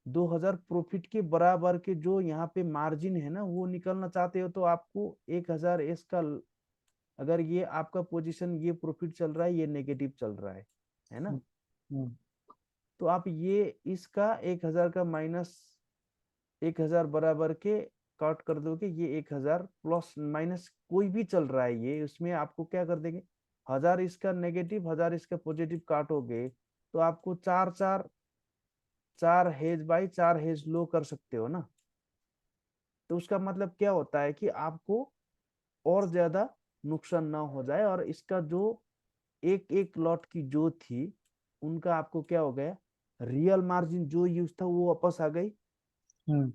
2,000 प्रॉफिट के बराबर के जो यहाँ पे मार्जिन है ना वो निकलना चाहते हो, तो आपको 1,000 इसका, अगर ये आपका पोजीशन ये प्रॉफिट चल रहा है, ये नेगेटिव चल रहा है ना, हम्म हम्म तो आप ये इसका 1,000 का माइनस 1,000 बराबर के काट कर दोगे, ये 1,000 प्लस माइनस कोई भी चल रहा है ये, उसमें आपको क्या कर देंगे, 1,000 इसका नेगेटिव 1,000 इसका पॉजिटिव काटोगे, तो आपको चार चार, 4 हेज बाई 4 हेज लो कर सकते हो ना। तो उसका मतलब क्या होता है कि आपको और ज्यादा नुकसान ना हो जाए, और इसका जो एक एक लॉट की जो थी उनका आपको क्या हो गया, रियल मार्जिन जो यूज था वो वापस आ गई। हम्म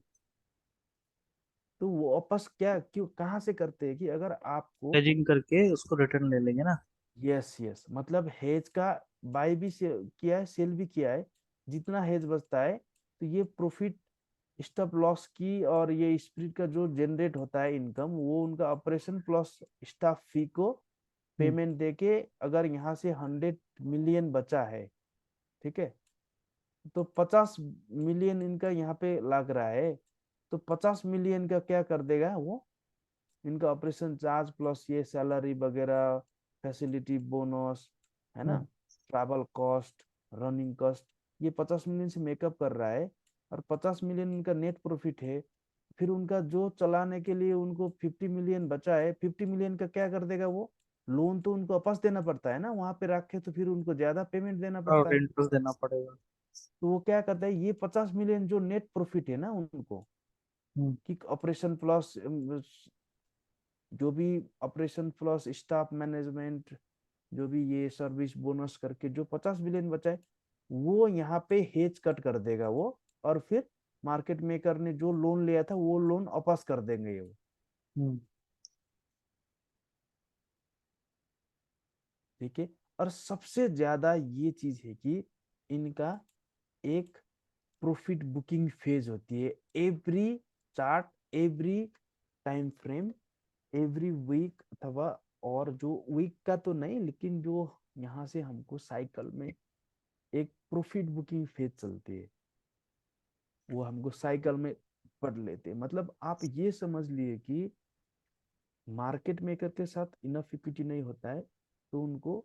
तो वो वापस क्या क्यों कहाँ से करते हैं कि अगर आपको, हेजिंग करके उसको रिटर्न ले लेंगे ना। यस यस, मतलब हेज का बाय भी किया है, सेल भी किया है, जितना हेज बचता है, तो ये प्रॉफिट स्टॉप लॉस की और ये स्प्रिट का जो जनरेट होता है इनकम, वो उनका ऑपरेशन प्लस स्टाफ फी को हम्म पेमेंट देके, अगर यहाँ से 100 मिलियन बचा है, ठीक है, तो 50 मिलियन इनका यहाँ पे लग रहा है, तो 50 मिलियन का क्या कर देगा वो, इनका ऑपरेशन चार्ज प्लस ये सैलरी वगैरह, फैसिलिटी बोनस, है ना, हम्म ट्रैवल कॉस्ट, रनिंग कॉस्ट, ये 50 मिलियन से मेकअप कर रहा है, और 50 मिलियन इनका नेट प्रॉफिट है। फिर उनका जो चलाने के लिए उनको 50 मिलियन बचा है, 50 मिलियन का क्या कर देगा वो, लोन तो उनको वापस देना पड़ता है ना वहां पे रखे, तो फिर उनको ज्यादा पेमेंट देना पड़ता और है। इंटरेस्ट देना पड़ेगा। तो वो क्या करता है, ये 50 मिलियन जो नेट प्रॉफिट है ना उनको, हम्म कि ऑपरेशन प्लस जो भी ऑपरेशन प्लस स्टाफ मैनेजमेंट, जो भी ये सर्विस बोनस करके जो 50 बिलियन बचा है, वो यहाँ पे हेज कट कर देगा वो, और फिर मार्केट मेकर ने जो लोन लिया था वो लोन वापस कर देंगे वो, हम्म ठीक है। और सबसे ज्यादा ये चीज है कि इनका एक प्रॉफिट बुकिंग फेज होती है, every chart, every time frame, every week, अथवा और जो वीक का तो नहीं, लेकिन जो यहाँ से हमको साइकिल में एक प्रॉफिट बुकिंग फेज चलती है, वो हमको साइकिल में पढ़ लेते हैं। मतलब आप ये समझ लिए कि मार्केट मेकर के साथ इनफ इक्विटी नहीं होता है, तो उनको,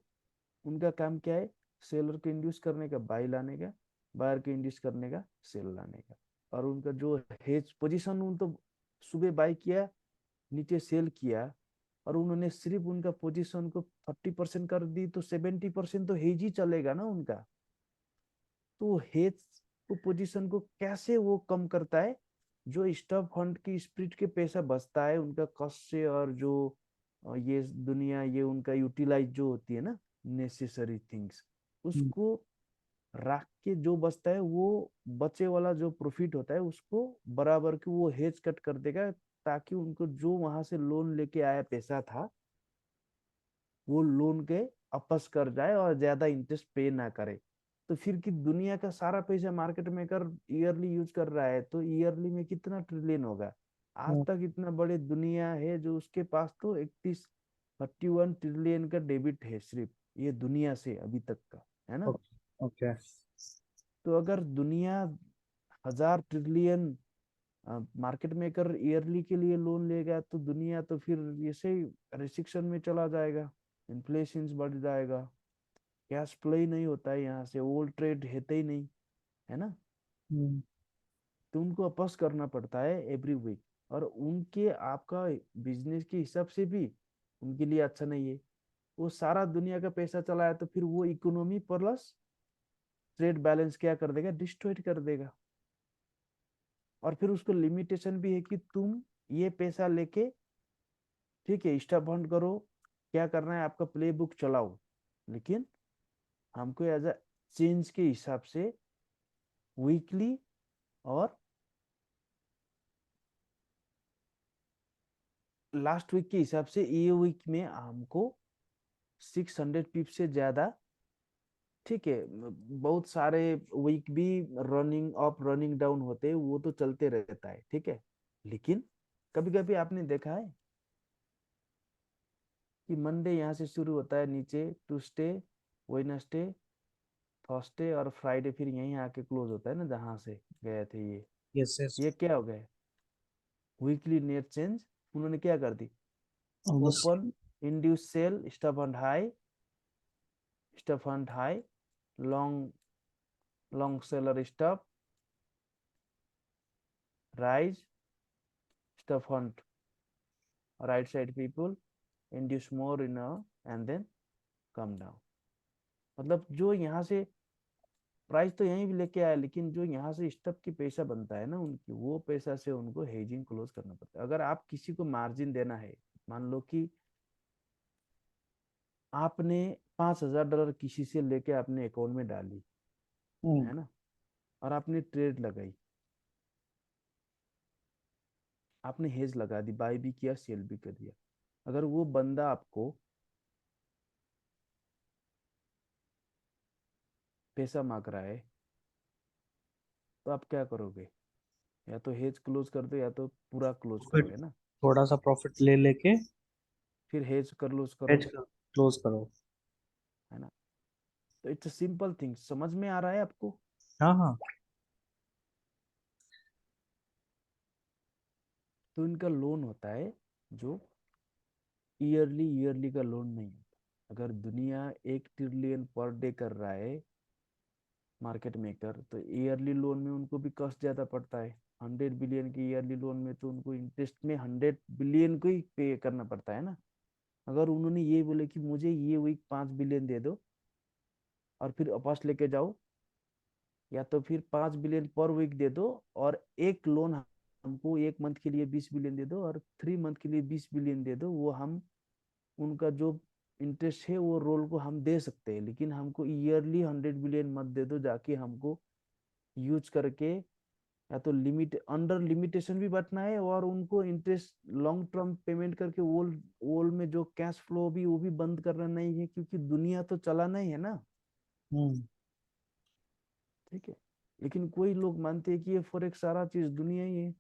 उनका काम क्या है, सेलर को इंड्यूस करने का बाई लाने का, बायर को इंड्यूस करने का सेल लाने का, और उनका जो हेज पोजीशन उन तो सुबह बाई किया, नीचे सेल किया, और उन्होंने सिर्फ उनका पोजीशन को 30% कर दी, तो 70% तो हेज ही चलेगा ना उनका। तो हेज को पोजीशन को कैसे वो कम करता है, जो स्टॉक फंड की स्प्रिट के पैसा बचता है उनका कॉस्ट से, और जो ये दुनिया, ये उनका यूटिलाइज जो होती है ना, नेसेसरी थिंग्स, हम्म, उसको रख के जो बचता है, वो बचे वाला जो प्रॉफिट होता है उसको बराबर की वो हेज कट कर देगा, ताकि उनको जो वहां से लोन लेके आया पैसा था, वो लोन के वापस कर जाए और ज्यादा इंटरेस्ट पे ना करे। तो फिर की दुनिया का सारा पैसा मार्केट में कर ईयरली यूज कर रहा है, तो ईयरली में कितना ट्रिलियन होगा। आज हम्म, तक इतना बड़े दुनिया है जो उसके पास तो 31 ट्रिलियन का डेबिट है सिर्फ, ये दुनिया से अभी तक का, है ना। Okay okay. तो अगर दुनिया 1000 ट्रिलियन मार्केट मेकर ईयरली के लिए लोन लेगा, तो दुनिया तो फिर ऐसे ही रिसेक्शन में चला जाएगा, इन्फ्लेशन बढ़ जाएगा, कैश फ्लो ही नहीं होता है, यहाँ से ओल्ड ट्रेड हेते ही नहीं, है ना। हम्म, तो उनको अपोज करना पड़ता है एवरी वीक, और उनके आपका बिजनेस के हिसाब से भी उनके लिए अच्छा नहीं है। वो सारा दुनिया का पैसा चलाया तो फिर वो इकोनॉमी प्लस ट्रेड बैलेंस क्या कर देगा, डिस्ट्रॉय कर देगा। और फिर उसको लिमिटेशन भी है कि तुम ये पैसा लेके, ठीक है, स्टॉक फंड करो, क्या करना है आपका प्ले बुक चलाओ, लेकिन हमको एज अ चेंज के हिसाब से वीकली और लास्ट वीक के हिसाब से ये वीक में हमको 600 पिप से ज्यादा, ठीक है, बहुत सारे वीक भी रनिंग अप रनिंग डाउन होते हैं, वो तो चलते रहता है, ठीक है। लेकिन कभी कभी आपने देखा है कि मंडे यहाँ से शुरू होता है नीचे, ट्यूसडे, वेडनेसडे, थर्सडे और फ्राइडे फिर यहीं आके क्लोज होता है ना, जहाँ से गए थे ये। Yes yes. ये क्या हो गया, वीकली नेट चेंज, उन्होंने क्या कर दी, बस। Open, induce sell, stop hunt high, long long seller stop rise, stop hunt right side people induce more in and then come down. मतलब जो यहाँ से प्राइस तो यहीं भी लेके आया, लेकिन जो यहाँ से स्टॉप की पैसा बनता है ना उनकी, वो पैसा से उनको हेजिंग क्लोज करना पड़ता है। अगर आप किसी को मार्जिन देना है, मान लो कि आपने $5000 किसी से लेके अपने अकाउंट में डाली, हम्म, है ना, और आपने ट्रेड लगाई, आपने हेज लगा दी, बाय भी किया सेल भी कर दिया, अगर वो बंदा आपको पैसा मांग रहा है, तो आप क्या करोगे, या तो हेज क्लोज कर दो या तो पूरा क्लोज करो, प्रॉफिट, है ना। थोड़ा सा प्रॉफिट ले लेके फिर हेज कर क्लोज करो, हेज क्लोज करो। है ना। तो इट्स सिंपल थिंग, समझ में आ रहा है आपको। हाँ हाँ। तो इनका लोन होता है जो ईयरली का लोन नहीं होता। अगर दुनिया 1 ट्रिलियन पर डे कर रहा है मार्केट मेकर, तो ईयरली लोन में उनको भी कॉस्ट ज्यादा पड़ता है। 100 बिलियन के ईयरली लोन में तो उनको इंटरेस्ट में 100 बिलियन को ही पे करना पड़ता है ना। अगर उन्होंने ये बोले कि मुझे ये वीक 5 बिलियन दे दो और फिर वापस लेके जाओ, या तो फिर 5 बिलियन पर वीक दे दो, और एक लोन हमको एक मंथ के लिए 20 बिलियन दे दो, और 3 मंथ के लिए 20 बिलियन दे दो, वो हम उनका जो इंटरेस्ट है वो रोल को हम दे सकते हैं, लेकिन हमको ईयरली 100 बिलियन मत दे दो, जाके हमको यूज करके या तो लिमिट अंडर लिमिटेशन भी बटना है, और उनको इंटरेस्ट लॉन्ग टर्म पेमेंट करके वोल वोल में जो कैश फ्लो भी वो भी बंद करना नहीं है, क्योंकि दुनिया तो चलाना ही है ना, हम्म, ठीक है। लेकिन कोई लोग मानते हैं कि ये फॉरेक्स सारा चीज दुनिया ही है।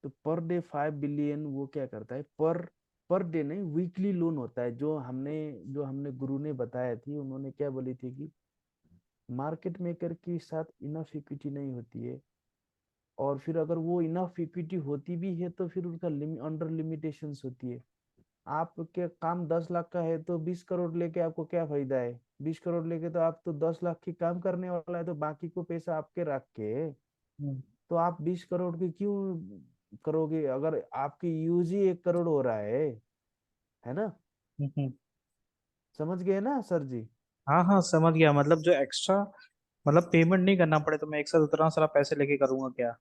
तो पर डे 5 बिलियन वो क्या करता है, पर पर डे नहीं, वीकली लोन होता है, जो हमने गुरु ने बताया थी, उन्होंने क्या बोली थी कि मार्केट मेकर के साथ इनफ इक्विटी नहीं होती है, और फिर अगर वो इनफ इक्विटी होती भी है तो फिर उनका अंडर लिमिटेशंस होती है। आपके काम 10 लाख का है तो 20 करोड़ लेके आपको क्या फायदा है, 20 करोड़ लेके तो आप तो 10 लाख की काम करने वाला है, तो बाकी को पैसा आपके रख के हम्म, तो आप 20 करोड़ की क्यों करोगे, अगर आपकी यूज ही 1 करोड़ हो रहा है ना। हम्म। समझ गए ना सर जी। हाँ हाँ समझ गया, मतलब जो एक्स्ट्रा मतलब पेमेंट नहीं करना पड़े तो मैं एक साथ उतना सारा पैसे लेके करूंगा क्या?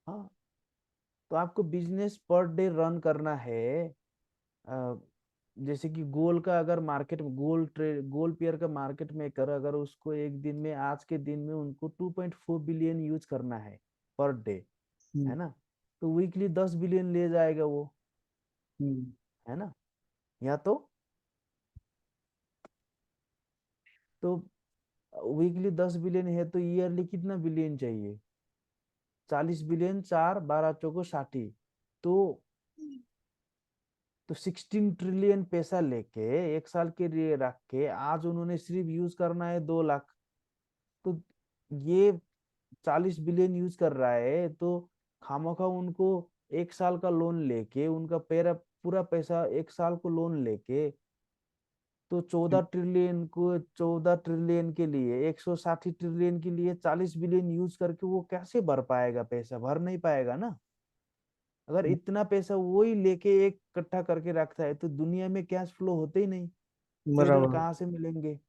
हाँ, तो आपको बिजनेस पर डे रन करना है। अ, जैसे कि गोल का अगर मार्केट में गोल पेयर का मार्केट मेकर, अगर उसको एक दिन में, आज के दिन में उनको 2.4 बिलियन यूज करना है पर डे, हम्म। है ना, तो वीकली 10 बिलियन ले जाएगा वो, हम्म। है ना। या तो वीकली 10 बिलियन है तो ईयरली कितना बिलियन चाहिए? 40 बिलियन, चार बारह चौको 60, तो 16 ट्रिलियन पैसा लेके एक साल के लिए रख के आज उन्होंने सिर्फ यूज करना है 2 लाख। तो ये 40 बिलियन यूज कर रहा है, तो खामखा उनको एक साल का लोन लेके, उनका पेरा पूरा पैसा एक साल को लोन लेके, तो 14 ट्रिलियन के लिए, 160 ट्रिलियन के लिए 40 बिलियन यूज करके वो कैसे भर पाएगा? पैसा भर नहीं पाएगा ना। अगर इतना पैसा वो ही लेके एक इकट्ठा करके रखता है तो दुनिया में कैश फ्लो होते ही नहीं, ट्रेडर बराबर। कहाँ से मिलेंगे?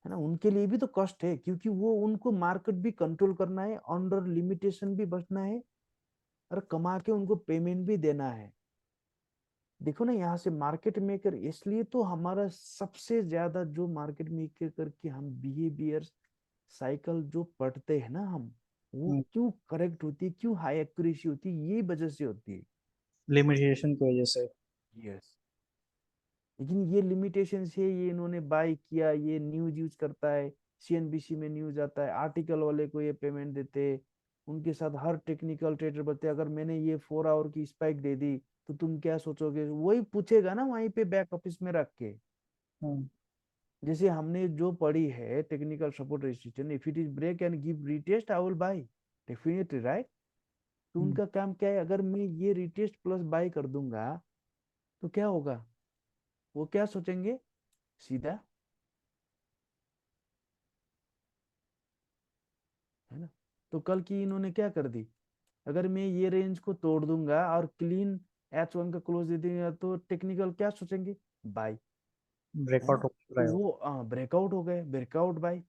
है ना, उनके लिए भी तो कष्ट है, क्योंकि वो उनको मार्केट भी कंट्रोल करना है, अंडर लिमिटेशन भी बचना है, और कमा के उनको पेमेंट भी देना है। देखो ना, यहाँ से मार्केट मेकर, इसलिए तो हमारा सबसे ज्यादा जो मार्केट मेकर करके हम बिहेवियर साइकिल जो पढ़ते हैं ना हम, वो क्यों करेक्ट होती है, क्यों हाई एक्यूरेसी होती है, ये वजह से होती है। लिमिटेशन की वजह से। यस। लेकिन ये लिमिटेशन है, ये इन्होंने बाय किया, ये न्यूज यूज करता है, सीएनबीसी में न्यूज आता है, आर्टिकल वाले को ये पेमेंट देते हैं, उनके साथ हर टेक्निकल ट्रेडर बोलते हैं, अगर मैंने ये 4 आवर की स्पाइक दे दी तो तुम क्या सोचोगे, वही पूछेगा ना वहीं पे बैक ऑफिस में रख के। हम्म। जैसे हमने जो पढ़ी है technical support resistance, if it is break and give retest I will buy, definitely right. तो हम्म। उनका काम क्या है, अगर मैं ये रीटेस्ट प्लस बाय कर दूंगा तो क्या होगा? वो क्या सोचेंगे? सीधा, है ना। तो कल की इन्होंने क्या कर दी, अगर मैं ये रेंज को तोड़ दूंगा और क्लीन H1 का क्लोज दे दूंगा तो टेक्निकल क्या सोचेंगे? बाय, है ब्रेकआउट ना। हो तो रहा हो। वो ब्रेकआउट हो गए, ब्रेकआउट बाय,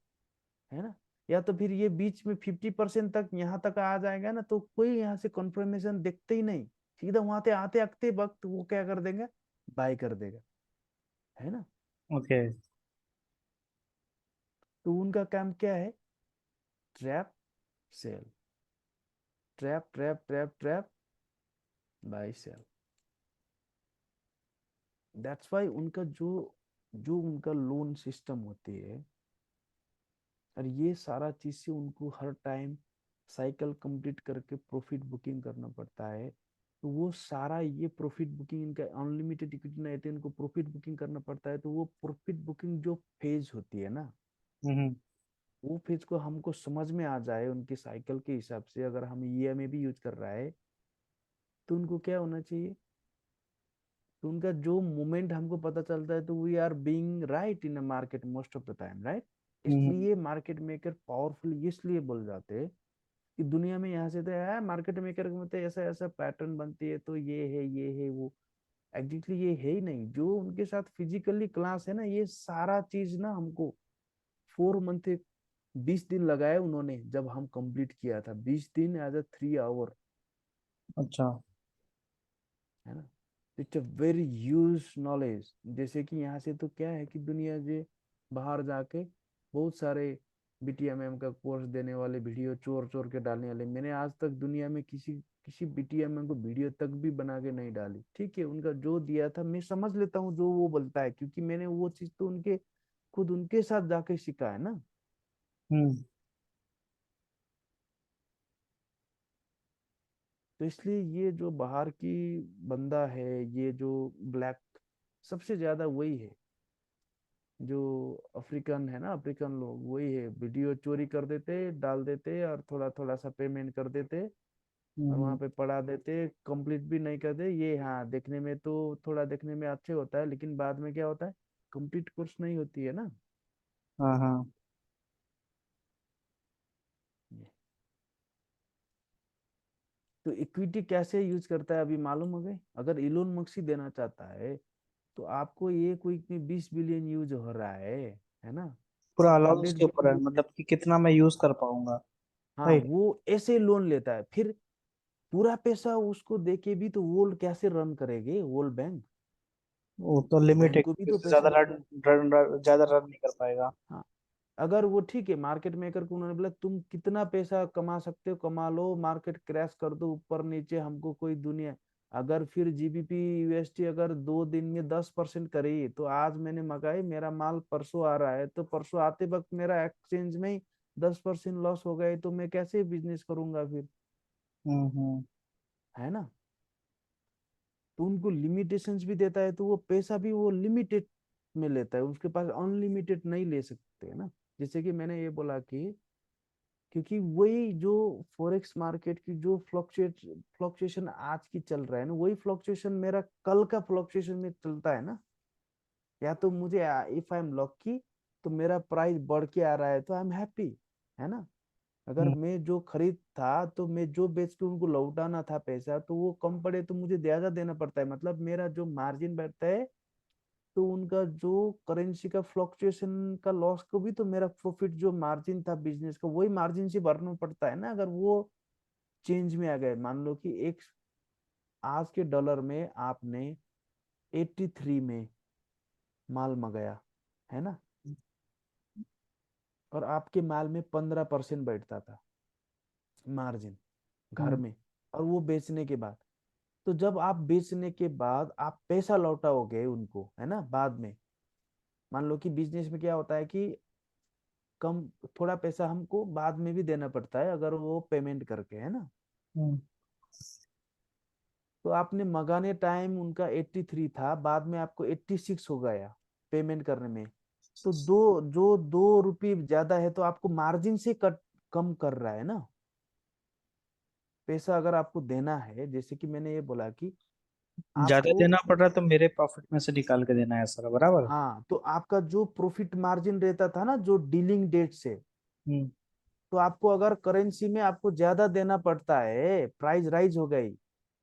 है ना। या तो फिर ये बीच में 50% तक यहाँ तक आ जाएगा ना, तो कोई यहाँ से कंफर्मेशन देखते ही नहीं, सीधा वहां से आते आते वक्त वो क्या कर देगा? बाय कर देगा, है ना। ओके। तो उनका काम क्या है? Trap, sell, trap trap trap trap, buy sell. That's why उनका जो जो उनका लोन सिस्टम होती है, और ये सारा चीज से उनको हर टाइम साइकिल कंप्लीट करके प्रॉफिट बुकिंग करना पड़ता है। तो वो सारा ये प्रॉफिट बुकिंग, इनका अनलिमिटेड इक्विटी नहीं है, इनको प्रॉफिट बुकिंग करना पड़ता है। तो वो प्रॉफिट बुकिंग जो फेज होती है ना, हम्म। वो फेज को हमको समझ में आ जाए उनकी साइकिल के हिसाब से, अगर हम ईएमए भी यूज कर रहा है तो उनको क्या होना चाहिए? तो उनका जो मोमेंट हमको पता चलता है, तो we are being right in a market most of the time, right. Hmm. इसलिए मार्केट मेकर पावरफुल इसलिए बोल जाते हैं कि दुनिया में यहाँ से तो है मार्केट मेकर में तो ऐसा ऐसा पैटर्न बनती है, तो ये है वो, एग्जैक्टली ये है ही नहीं। जो उनके साथ फिजिकली क्लास है ना, ये सारा चीज ना हमको 4 मंथ, 20 दिन लगाए उन्होंने, जब हम कंप्लीट किया था 20 दिन एज अ 3 आवर, अच्छा। है ना। It's a very huge knowledge. जैसे कि यहाँ से तो क्या है कि दुनिया जे बाहर जाके बहुत सारे बीटीएमएम का कोर्स देने वाले वीडियो चोर चोर के डालने वाले, मैंने आज तक दुनिया में किसी किसी बीटीएमएम को वीडियो तक भी बना के नहीं डाली। ठीक है, उनका जो दिया था मैं समझ लेता हूँ जो वो बोलता है, क्योंकि मैंने वो चीज तो उनके खुद उनके साथ जाके सीखा है ना। हम्म। तो इसलिए ये जो बाहर की बंदा है, ये जो ब्लैक, सबसे ज्यादा वही है, जो अफ्रीकन है ना, अफ्रीकन लोग वही है, वीडियो चोरी कर देते, डाल देते और थोड़ा थोड़ा सा पेमेंट कर देते, और वहां हम्म। पे पढ़ा देते, कंप्लीट भी नहीं करते। ये हाँ, देखने में तो थोड़ा देखने में अच्छे होता है, लेकिन बाद में क्या होता है, कंप्लीट कोर्स नहीं होती है ना। हाँ हाँ। तो इक्विटी कैसे यूज करता है अभी मालूम हो गए? अगर इलोन मस्क ही देना चाहता है तो आपको ये कोई 20 बिलियन यूज हो रहा है है ना। पूरा अलाउंस 100 के ऊपर है, जीबी। मतलब कि कितना मैं यूज कर पाऊंगा। हाँ, राइट। वो ऐसे लोन लेता है, फिर पूरा पैसा उसको देके भी तो वो कैसे रन करेंगे वर्ल्ड बैंक। वो तो लिमिट है, बैंक को भी क्योंकि तो उससे ज्यादा पैसा। ज्यादा रन नहीं कर पाएगा। हाँ, अगर वो ठीक है, मार्केट मेकर को उन्होंने बोला तुम कितना पैसा कमा सकते हो कमा लो, मार्केट क्रैश कर दो ऊपर नीचे, हमको कोई दुनिया। अगर फिर जीबीपी यूएसटी अगर 2 दिन में 10% करी, तो आज मैंने मंगाई, मेरा माल परसों आ रहा है, तो परसों आते वक्त मेरा एक्सचेंज में ही 10% लॉस हो गए, तो मैं कैसे बिजनेस करूंगा फिर। हम्म। है ना। तो उनको लिमिटेशंस भी देता है, तो वो पैसा भी वो लिमिटेड में लेता है, उसके पास अनलिमिटेड नहीं ले सकते, है ना। जैसे कि मैंने ये बोला कि क्योंकि वही जो फॉरेक्स मार्केट की जो फ्लक्चुएशन आज की चल रहा है ना, वही फ्लक्चुएशन मेरा कल का फ्लक्चुएशन में चलता है ना। या तो मुझे, इफ आई एम लकी, तो मेरा प्राइस बढ़ के आ रहा है तो आई एम हैप्पी, है ना। अगर हम्म। मैं जो खरीद था, तो मैं जो बेच के उनको लौटाना था पैसा, तो वो कम पड़े तो मुझे ज्यादा देना पड़ता है, मतलब मेरा जो मार्जिन बैठता है, तो उनका जो करेंसी का फ्लक्चुएशन का लॉस को भी तो मेरा प्रॉफिट जो मार्जिन था बिजनेस का, वही मार्जिन से भरना पड़ता है ना। अगर वो चेंज में आ गए, मान लो कि एक आज के डॉलर में आपने 83 में माल मंगाया, है ना, और आपके माल में 15% बैठता था मार्जिन घर हम्म। में, और वो बेचने के बाद, तो जब आप बेचने के बाद आप पैसा लौटाओगे उनको, है ना, बाद में, मान लो कि बिजनेस में क्या होता है कि कम, थोड़ा पैसा हमको बाद में भी देना पड़ता है अगर वो पेमेंट करके, है ना। हम्म। तो आपने मंगाने टाइम उनका 83 था, बाद में आपको 86 हो गया पेमेंट करने में, तो जो 2 रुपये ज्यादा है, तो आपको मार्जिन से कट कम कर रहा है ना पैसा। अगर आपको देना है, जैसे कि मैंने ये बोला कि ज्यादा आपको, देना पड़ रहा है तो मेरे प्रॉफिट में से निकाल के देना है सर, बराबर। हाँ, तो आपका जो प्रॉफिट मार्जिन रहता था ना जो डीलिंग डेट से, हम्म। तो आपको अगर करेंसी में आपको ज्यादा देना पड़ता है, प्राइस राइज हो गई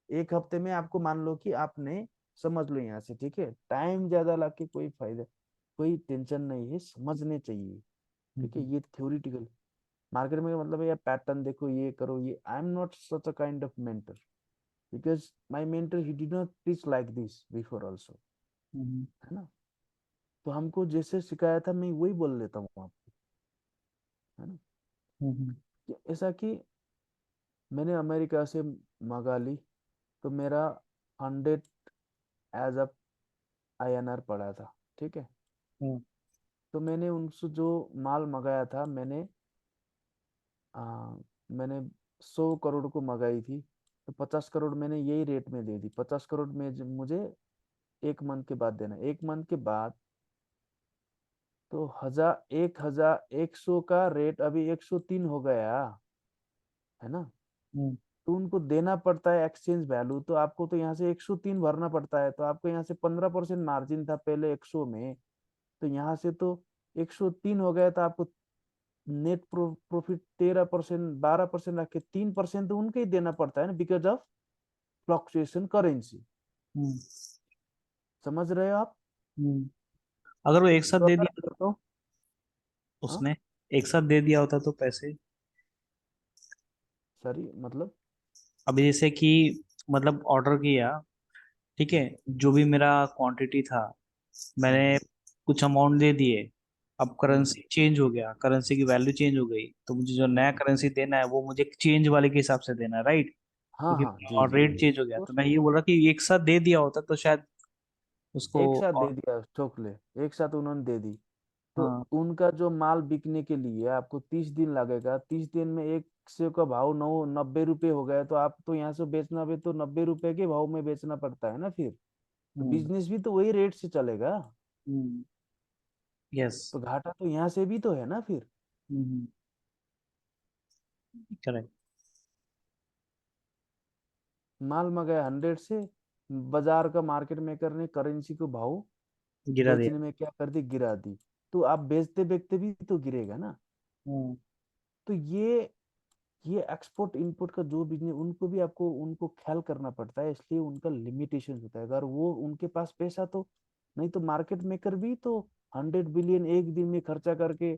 एक हफ्ते में, आपको मान लो कि आपने, समझ लो यहाँ से, ठीक है, टाइम ज्यादा लाके कोई फायदा, कोई टेंशन नहीं है, समझने चाहिए। ठीक है, हम्म। ये थ्योरिटिकल मार्केट में मतलब ये पैटर्न देखो, ये करो, ये I am not such a kind of mentor, because my mentor he did not teach like this before also, hmm. है ना। तो हमको जैसे सिखाया था मैं वही बोल लेता हूँ आपको, है ना। हम्म। कि ऐसा कि मैंने अमेरिका से मंगा ली, तो मेरा 100 एज अ INR पड़ा था, ठीक है। हम्म। तो मैंने उनसे जो माल मंगाया था, आ, मैंने 100 करोड़ को मंगाई थी, तो 50 करोड़ मैंने यही रेट में दे दी, 50 करोड़ में मुझे 1 मंथ के बाद देना, 1 मंथ के बाद, तो 1,100 का रेट अभी 103 हो गया, है ना। हम्म। तो उनको देना पड़ता है एक्सचेंज वैल्यू, तो आपको तो यहाँ से 103 भरना पड़ता है, तो आपको यहाँ से 15% मार्जिन था पहले 100 में, तो यहाँ से तो 103 हो गया, तो आपको नेट प्रॉफिट 13%, 12% रख के 3% तो उनके ही देना पड़ता है ना, बिकॉज ऑफ फ्लक्चुएशन करेंसी। हम्म। समझ रहे हो आप। हम्म। अगर वो एक साथ तो दे अगर, दिया होता तो, हाँ, उसने एक साथ दे दिया होता तो पैसे। सॉरी मतलब, अभी जैसे कि मतलब ऑर्डर किया, ठीक है, हम्म, जो भी मेरा क्वांटिटी था, हम्म, मैंने कुछ अमाउंट दे दिए। अब हम्म, करेंसी चेंज हो गया, करेंसी की वैल्यू चेंज हो गई, तो मुझे जो नया हम्म। करेंसी देना है वो मुझे चेंज वाले के हिसाब से देना है, राइट। हाँ हाँ, क्योंकि जी और जी रेट जी, चेंज हो गया, तो तो मैं ये बोल रहा कि एक साथ दे दिया होता तो शायद उसको एक साथ दे और। दिया चोकले, एक साथ उन्होंने दे दी, तो हाँ। उनका जो माल बिकने के लिए आपको 30 दिन लगेगा, 30 दिन में 1 सेव का भाव 90 रुपये हो गया, तो आप तो यहाँ से बेचना भी तो 90 रुपये के भाव में बेचना पड़ता है ना फिर, तो हम्म। बिजनेस भी तो वही रेट से चलेगा, हम्म। यस। तो घाटा तो यहाँ से भी तो है ना फिर। हम्म। करेक्ट। माल मंगाया 100 से, बाजार का मार्केट मेकर ने करेंसी को भाव गिरा दिया। बेचने में क्या कर दी, गिरा दी, तो आप बेचते बेचते भी तो गिरेगा ना। हम्म। तो ये एक्सपोर्ट इंपोर्ट का जो बिजनेस, उनको भी आपको उनको ख्याल करना पड़ता है, इसलिए उनका लिमिटेशन होता है, अगर वो उनके पास पैसा तो, नहीं तो मार्केट मेकर भी तो 100 बिलियन एक दिन में खर्चा करके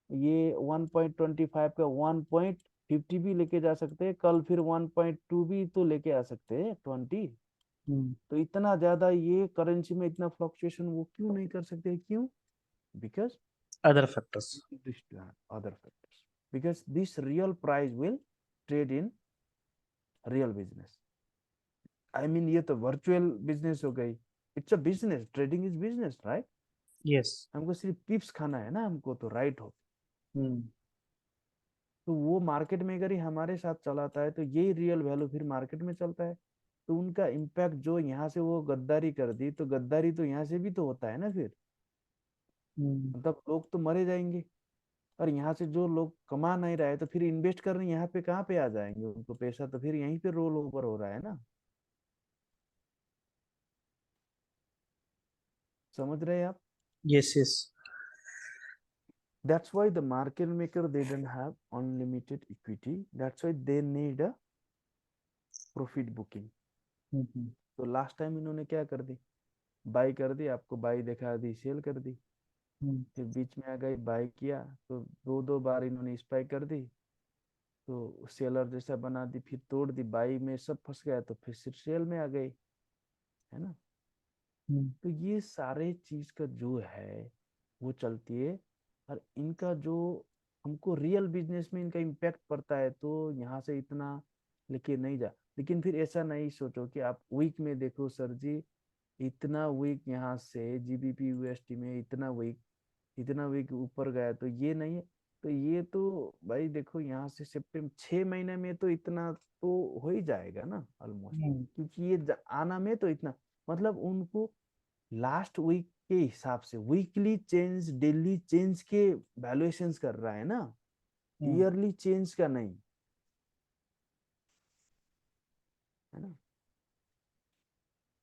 ये 1.25 का 1.50 भी लेके जा सकते हैं, कल फिर 1.2 भी तो लेके आ सकते हैं 20। हम्म। तो इतना ज्यादा ये करेंसी में इतना फ्लक्चुएशन वो क्यों नहीं कर सकते? क्यों? Because other factors. other factors, because this real price will trade in real business. I mean ये तो वर्चुअल बिजनेस हो गई, it's a business, trading is business, right? Yes. हमको सिर्फ टिप्स खाना है ना, हमको तो राइट हो। हम्म। तो वो मार्केट में अगर ही हमारे साथ चलाता है तो यही रियल वैल्यू फिर मार्केट में चलता है। तो उनका इम्पैक्ट जो यहाँ से वो गद्दारी कर दी, तो गद्दारी तो यहाँ से भी तो होता है ना फिर। हम्म। मतलब लोग तो मरे जाएंगे, और यहाँ से जो लोग कमा नहीं रहे तो फिर इन्वेस्ट करने यहाँ पे कहाँ पे आ जाएंगे? उनको पैसा तो फिर यहीं पे रोल ओवर हो रहा है ना। समझ रहे हैं आप? Yes yes. That's why the market maker, they don't have unlimited equity. That's why they need a profit booking. हम्म। तो लास्ट टाइम इन्होंने क्या कर दी? बाई कर दी, आपको बाई दिखा दी, सेल कर दी। हम्म। फिर बीच में आ गई, बाई किया तो दो दो बार इन्होंने स्पाइक कर दी, तो सेलर जैसा बना दी, फिर तोड़ दी, बाई में सब फंस गया तो फिर सिर्फ सेल में आ गई, है ना? हम्म। तो ये सारे चीज का जो है वो चलती है। और इनका जो हमको रियल बिजनेस में इनका इम्पैक्ट पड़ता है, तो यहाँ से इतना लेके नहीं जा। लेकिन फिर ऐसा नहीं सोचो कि आप वीक में देखो सर जी, इतना वीक यहाँ से जीबीपी यूएसटी में इतना वीक ऊपर गया, तो ये नहीं है। तो ये तो भाई देखो, यहाँ से सितंबर 6 महीने में तो इतना तो हो ही जाएगा ना ऑलमोस्ट। हम्म। क्योंकि ये आना में तो इतना, मतलब उनको लास्ट वीक के हिसाब से वीकली चेंज, डेली चेंज के वैल्यूएशंस कर रहा है ना, हम्म। ईयरली चेंज का नहीं, है ना?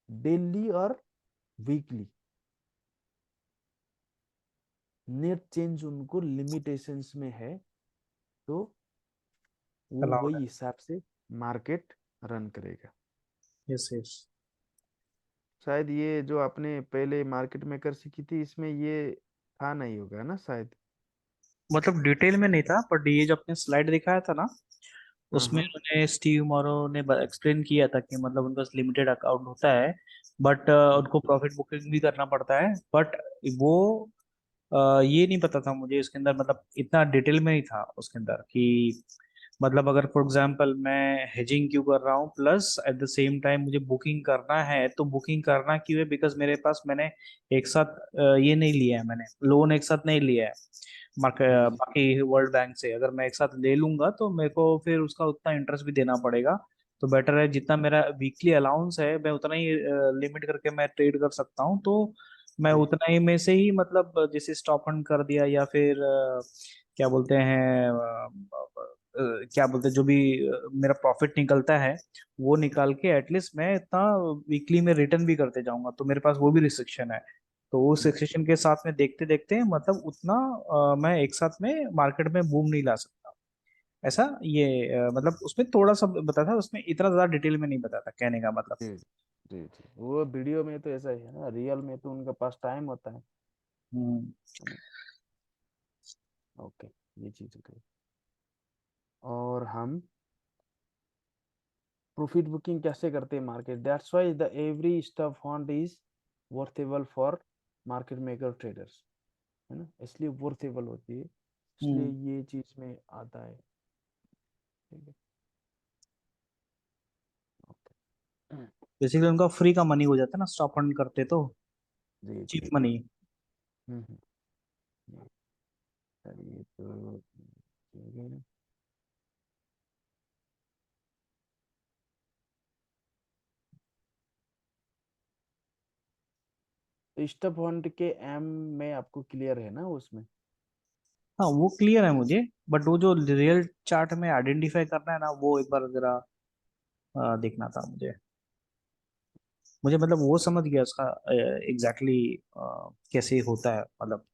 डेली और वीकली नेट चेंज उनको लिमिटेशंस में है, तो वो अलाउड वही है। हिसाब से मार्केट रन करेगा। Yes yes. शायद ये जो आपने पहले मार्केट मेकर सीखी थी, इसमें ये था नहीं होगा ना शायद। मतलब डिटेल में नहीं था, बट ये जो आपने स्लाइड दिखाया था ना, हाँ उसमें हाँ। उन्होंने स्टीव मोरो ने एक्सप्लेन किया था कि मतलब उनका लिमिटेड अकाउंट होता है, बट हम्म, उनको प्रॉफिट बुकिंग भी करना पड़ता है। बट वो ये नहीं पता था मुझे इसके अंदर, मतलब इतना डिटेल में नहीं था उसके अंदर कि मतलब अगर फॉर एग्जांपल मैं हेजिंग क्यों कर रहा हूँ, plus at the same time मुझे बुकिंग करना है, तो बुकिंग करना क्यों है? बिकॉज मेरे पास मैंने एक साथ ये नहीं लिया है, मैंने लोन एक साथ नहीं लिया है जी जी। बाकी वर्ल्ड बैंक से। अगर मैं एक साथ ले लूंगा तो मेरे को फिर उसका उतना इंटरेस्ट भी देना पड़ेगा। तो बेटर है जितना मेरा वीकली अलाउंस है मैं उतना ही लिमिट करके मैं ट्रेड कर सकता हूँ। तो मैं जी उतना ही में से ही, मतलब जैसे स्टॉप फंड कर दिया, या फिर क्या बोलते हैं क्या बोलते हैं, जो भी मेरा प्रॉफिट निकलता है वो निकाल के एटलीस्ट मैं इतना वीकली में रिटर्न भी करते जाऊंगा, तो मेरे पास वो भी रिस्ट्रिक्शन है। तो उस जी। रिस्ट्रिक्शन के साथ में देखते देखते मतलब उतना मैं एक साथ में मार्केट में बूम नहीं ला सकता। ऐसा ये मतलब उसमें थोड़ा सा बताया था, उसमें इतना ज्यादा डिटेल में नहीं बताया था, कहने का मतलब। जी जी जी, वो वीडियो में तो ऐसा ही है ना, रियल में तो उनके पास टाइम होता हम्म। है ना? ओके, ये चीज हो गई। और हम प्रॉफिट बुकिंग कैसे करते हैं market? That's why the every stock fund is worthable for market maker traders, है ना? इसलिए वर्थेबल होती है, इसलिए हम्म। ये चीज में आता है। ठीक है, ओके। बेसिकली उनका फ्री का मनी हो जाता है ना, स्टॉप फंड करते तो जी जी चीप जी। मनी। हम्म। ये चलिए तो ठीक है। तो स्टॉक फंड के एम में आपको क्लियर है ना उसमें? हाँ वो क्लियर है मुझे, बट वो जो रियल चार्ट में आइडेंटिफाई करना है ना, वो एक बार जरा देखना था मुझे। मुझे मतलब वो समझ गया उसका एग्जैक्टली कैसे होता है, मतलब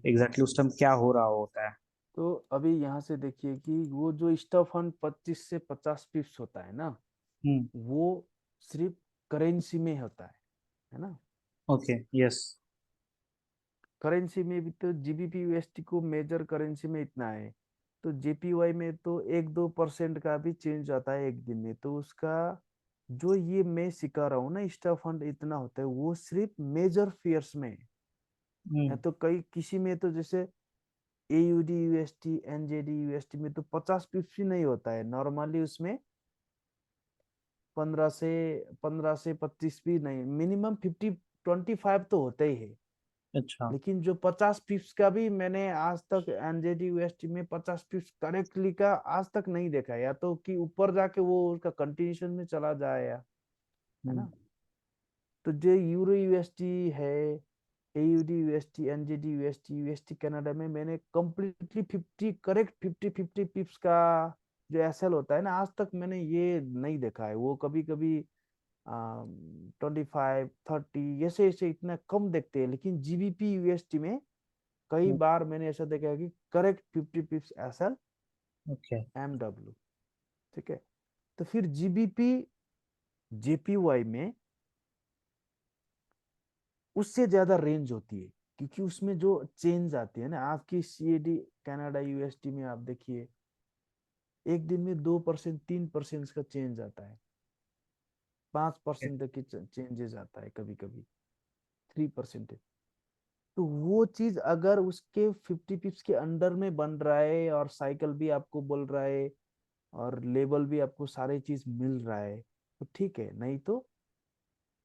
एग्जैक्टली उस टाइम क्या हो रहा होता है। तो अभी यहाँ से देखिए कि वो जो स्टॉक फंड 25 से 50 पिप्स होता है ना, हम्म। वो सिर्फ करेंसी में होता है ना? ओके। यस। करेंसी में भी तो जीबीपी यूएसडी को मेजर करेंसी में इतना है, तो जेपीवाई में तो 1-2% का भी चेंज आता है एक दिन में, तो उसका जो ये मैं सिखा रहा हूँ ना स्टॉक फंड इतना होता है, वो सिर्फ मेजर फेयर्स में है। या हम्म। तो कई किसी में तो जैसे एयूडी यूएसटी एनजेडी यूएसटी में तो 50 पिप्स भी नहीं होता है नॉर्मली, उसमें 15 से 25 भी नहीं, मिनिमम 25 तो होता ही है। अच्छा। लेकिन जो 50 पिप्स का भी मैंने आज तक एनजेडी यूएसटी में 50 पिप्स करेक्टली का आज तक नहीं देखा है, या तो कि ऊपर जाके वो उसका कंटिन्यूशन में चला जाए है हम्म। ना। तो जो यूरो यूएसटी है, AUD UST NZD UST UST Canada में मैंने कम्प्लीटली 50 पिप्स का जो एसएल होता है ना, आज तक मैंने ये नहीं देखा है। वो कभी कभी 25-30 ऐसे ऐसे इतना कम देखते हैं, लेकिन जीबीपी यूएसटी में कई बार मैंने ऐसा देखा है कि correct 50 pips SL okay. MW. ठीक है। तो फिर जीबीपी जेपीवाई में उससे ज्यादा रेंज होती है, क्योंकि उसमें जो चेंज आती है ना आपकी सीएडी कनाडा यूएसडी में, आप देखिए एक दिन में 2% 3% का चेंज आता है, 5% तक की चेंजेस आता है, कभी कभी 3%। तो वो चीज अगर उसके 50 पिप्स के अंडर में बन रहा है और साइकिल भी आपको बोल रहा है और लेबल भी आपको सारे चीज मिल रहा है तो ठीक है, नहीं तो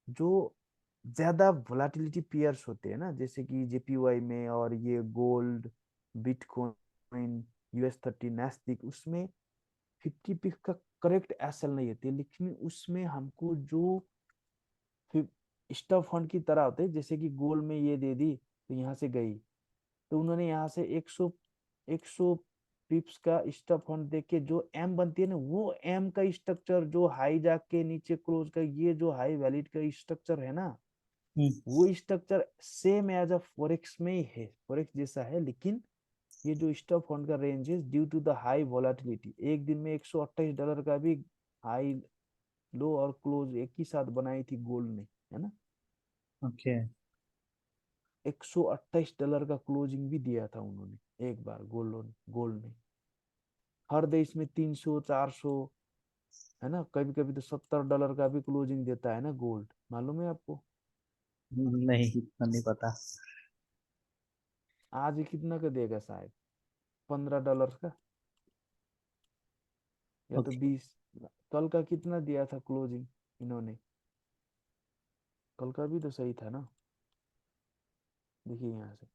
जो ज्यादा वोलाटिलिटी पेयर्स होते हैं ना, जैसे कि जेपीवाई में और ये गोल्ड, बिटकॉइन, यूएस 30 नैस्डिक, उसमें 50 पिप का करेक्ट एसएल नहीं होती, लेकिन उसमें हमको जो स्टॉक फंड की तरह होते हैं, जैसे कि गोल्ड में ये दे दी तो यहाँ से गई, तो उन्होंने यहाँ से 100 पिप्स का स्टॉक फंड दे के जो एम बनती है ना, वो एम का स्ट्रक्चर जो हाई जाके नीचे क्लोज का ये जो हाई वैलिड का स्ट्रक्चर है ना, हम्म। वो structure same as a forex में ही है, फॉरेक्स जैसा है। लेकिन ये जो स्टॉक फंड का रेंज है due to the high volatility, एक दिन में $128 का भी हाई लो और क्लोज एक ही साथ बनाई थी गोल्ड ने, है ना। ओके। $128 का क्लोजिंग भी दिया था उन्होंने एक बार गोल्ड ने। हर देश में 300-400, है ना, कभी कभी तो $70 का भी क्लोजिंग देता है ना गोल्ड, मालूम है आपको। नहीं, इतना नहीं पता। आज ये कितना का देगा शायद, $15 का या तो ओके। 20। कल का कितना दिया था क्लोजिंग इन्होंने, कल का भी तो सही था ना। देखिए यहाँ से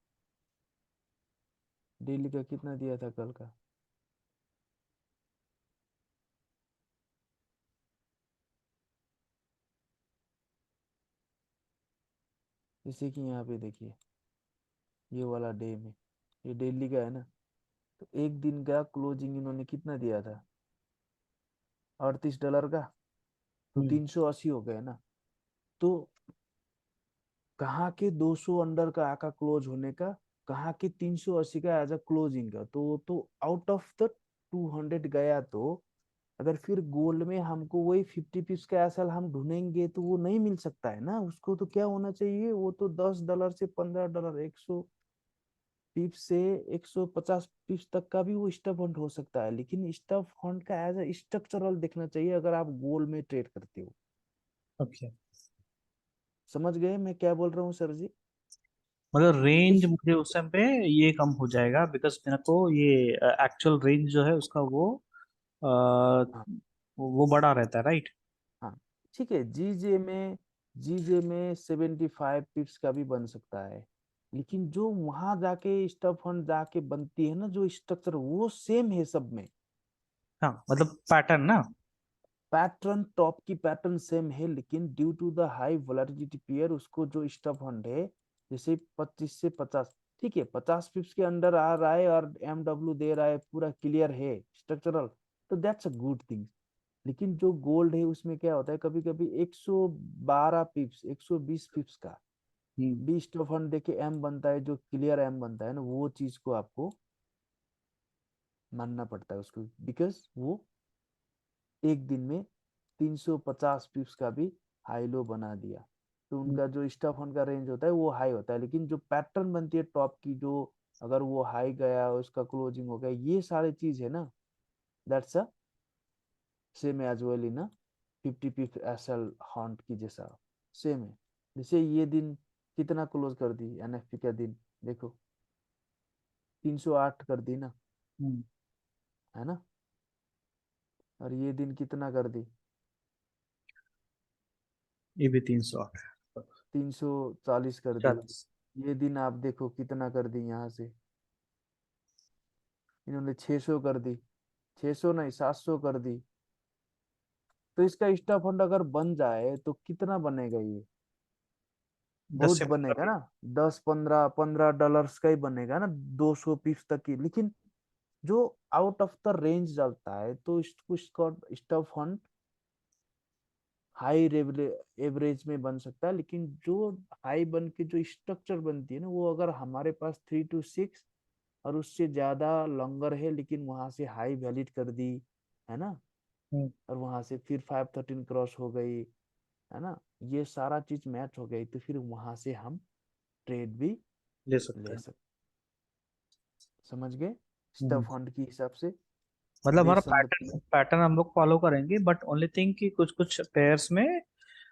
डेली का कितना दिया था कल का, जैसे कि यहाँ पे देखिए ये वाला डे में, ये डेली का है ना, तो एक दिन का क्लोजिंग इन्होंने कितना दिया था, $38 का, तो हम्म। 380 हो गए ना। तो कहाँ के 200 अंडर का आका क्लोज होने का, कहाँ के 380 का एज अ क्लोजिंग का, तो आउट ऑफ द 200 गया। तो अगर फिर गोल्ड में हमको वही 50 पिप्स का एसएल हम ढूंढेंगे तो वो नहीं मिल सकता है ना, उसको तो क्या होना चाहिए, वो तो $10 से $15, 100 पिप्स से 150 पिप्स तक का भी वो स्टॉक फंड हो सकता है, लेकिन स्टॉक फंड का एज अ स्ट्रक्चरल देखना चाहिए अगर आप गोल्ड में ट्रेड करते हो। ओके। समझ गए मैं क्या बोल रहा हूँ सर जी। मतलब तो रेंज इस मुझे उस टाइम पे ये कम हो जाएगा, बिकॉज मेरे को ये एक्चुअल रेंज जो है उसका हाँ वो बड़ा रहता है, राइट? हाँ ठीक है, जीजे में 75 पिप्स का भी बन सकता है, लेकिन जो वहां जाके स्टॉक फंड जाके बनती है ना जो स्ट्रक्चर, वो सेम है सब में। हाँ, मतलब पैटर्न ना। पैटर्न टॉप की पैटर्न सेम है, लेकिन due to the high volatility pair उसको जो स्टॉप फंड है, जैसे 25 से 50, ठीक है 50 पिप्स के अंडर आ रहा है और एमडब्ल्यू दे रहा है, पूरा क्लियर है स्ट्रक्चरल, तो दैट्स अ गुड थिंग। लेकिन जो गोल्ड है उसमें क्या होता है, कभी कभी 112 पिप्स 120 पिप्स का हम्म। भी स्टॉप फंड देके एम बनता है, जो क्लियर एम बनता है ना, वो चीज को आपको मानना पड़ता है उसको, बिकॉज वो एक दिन में 350 पिप्स का भी हाई लो बना दिया। तो हम्म, उनका जो स्टॉप फंड का रेंज होता है वो हाई होता है, लेकिन जो पैटर्न बनती है टॉप की, जो अगर वो हाई गया उसका क्लोजिंग हो गया, ये सारी चीज है ना, that's a same as well in 50 pip S L hunt की जैसा सेम है। जैसे ये दिन कितना क्लोज कर दी एनएफपी का दिन, देखो 308 कर दी ना, हम्म, है ना। और ये दिन कितना कर दी, ये भी 308, 340 कर दी। 40। ये दिन आप देखो कितना कर दी यहाँ से, इन्होंने 600 कर दी, 600 नहीं 700 कर दी। तो इसका स्टॉप फंड अगर बन जाए तो कितना बनेगा ये, 10 बहुत से बनेगा 15 ना, 10 15 15 डॉलर्स का ही बनेगा ना, 200 पिप्स तक की। लेकिन जो आउट ऑफ द रेंज चलता है तो इसको स्टॉप फंड हाई एवरेज में बन सकता है, लेकिन जो हाई बन के जो स्ट्रक्चर बनती है ना, वो अगर हमारे पास 3 to 6 और उससे ज्यादा लॉन्गर है, लेकिन वहां से हाई वैलिड कर दी, है ना, हम्म, और वहां से फिर 513 क्रॉस हो गई, है ना, ये सारा चीज मैच हो गई, तो फिर वहां से हम ट्रेड भी ले सकते ले हैं। सकते। समझ गए, स्टॉप हम्म, फंड के हिसाब से मतलब हमारा based on the. Pattern pattern हम लोग फॉलो करेंगे, बट ओनली थिंग कि कुछ कुछ पेयर्स में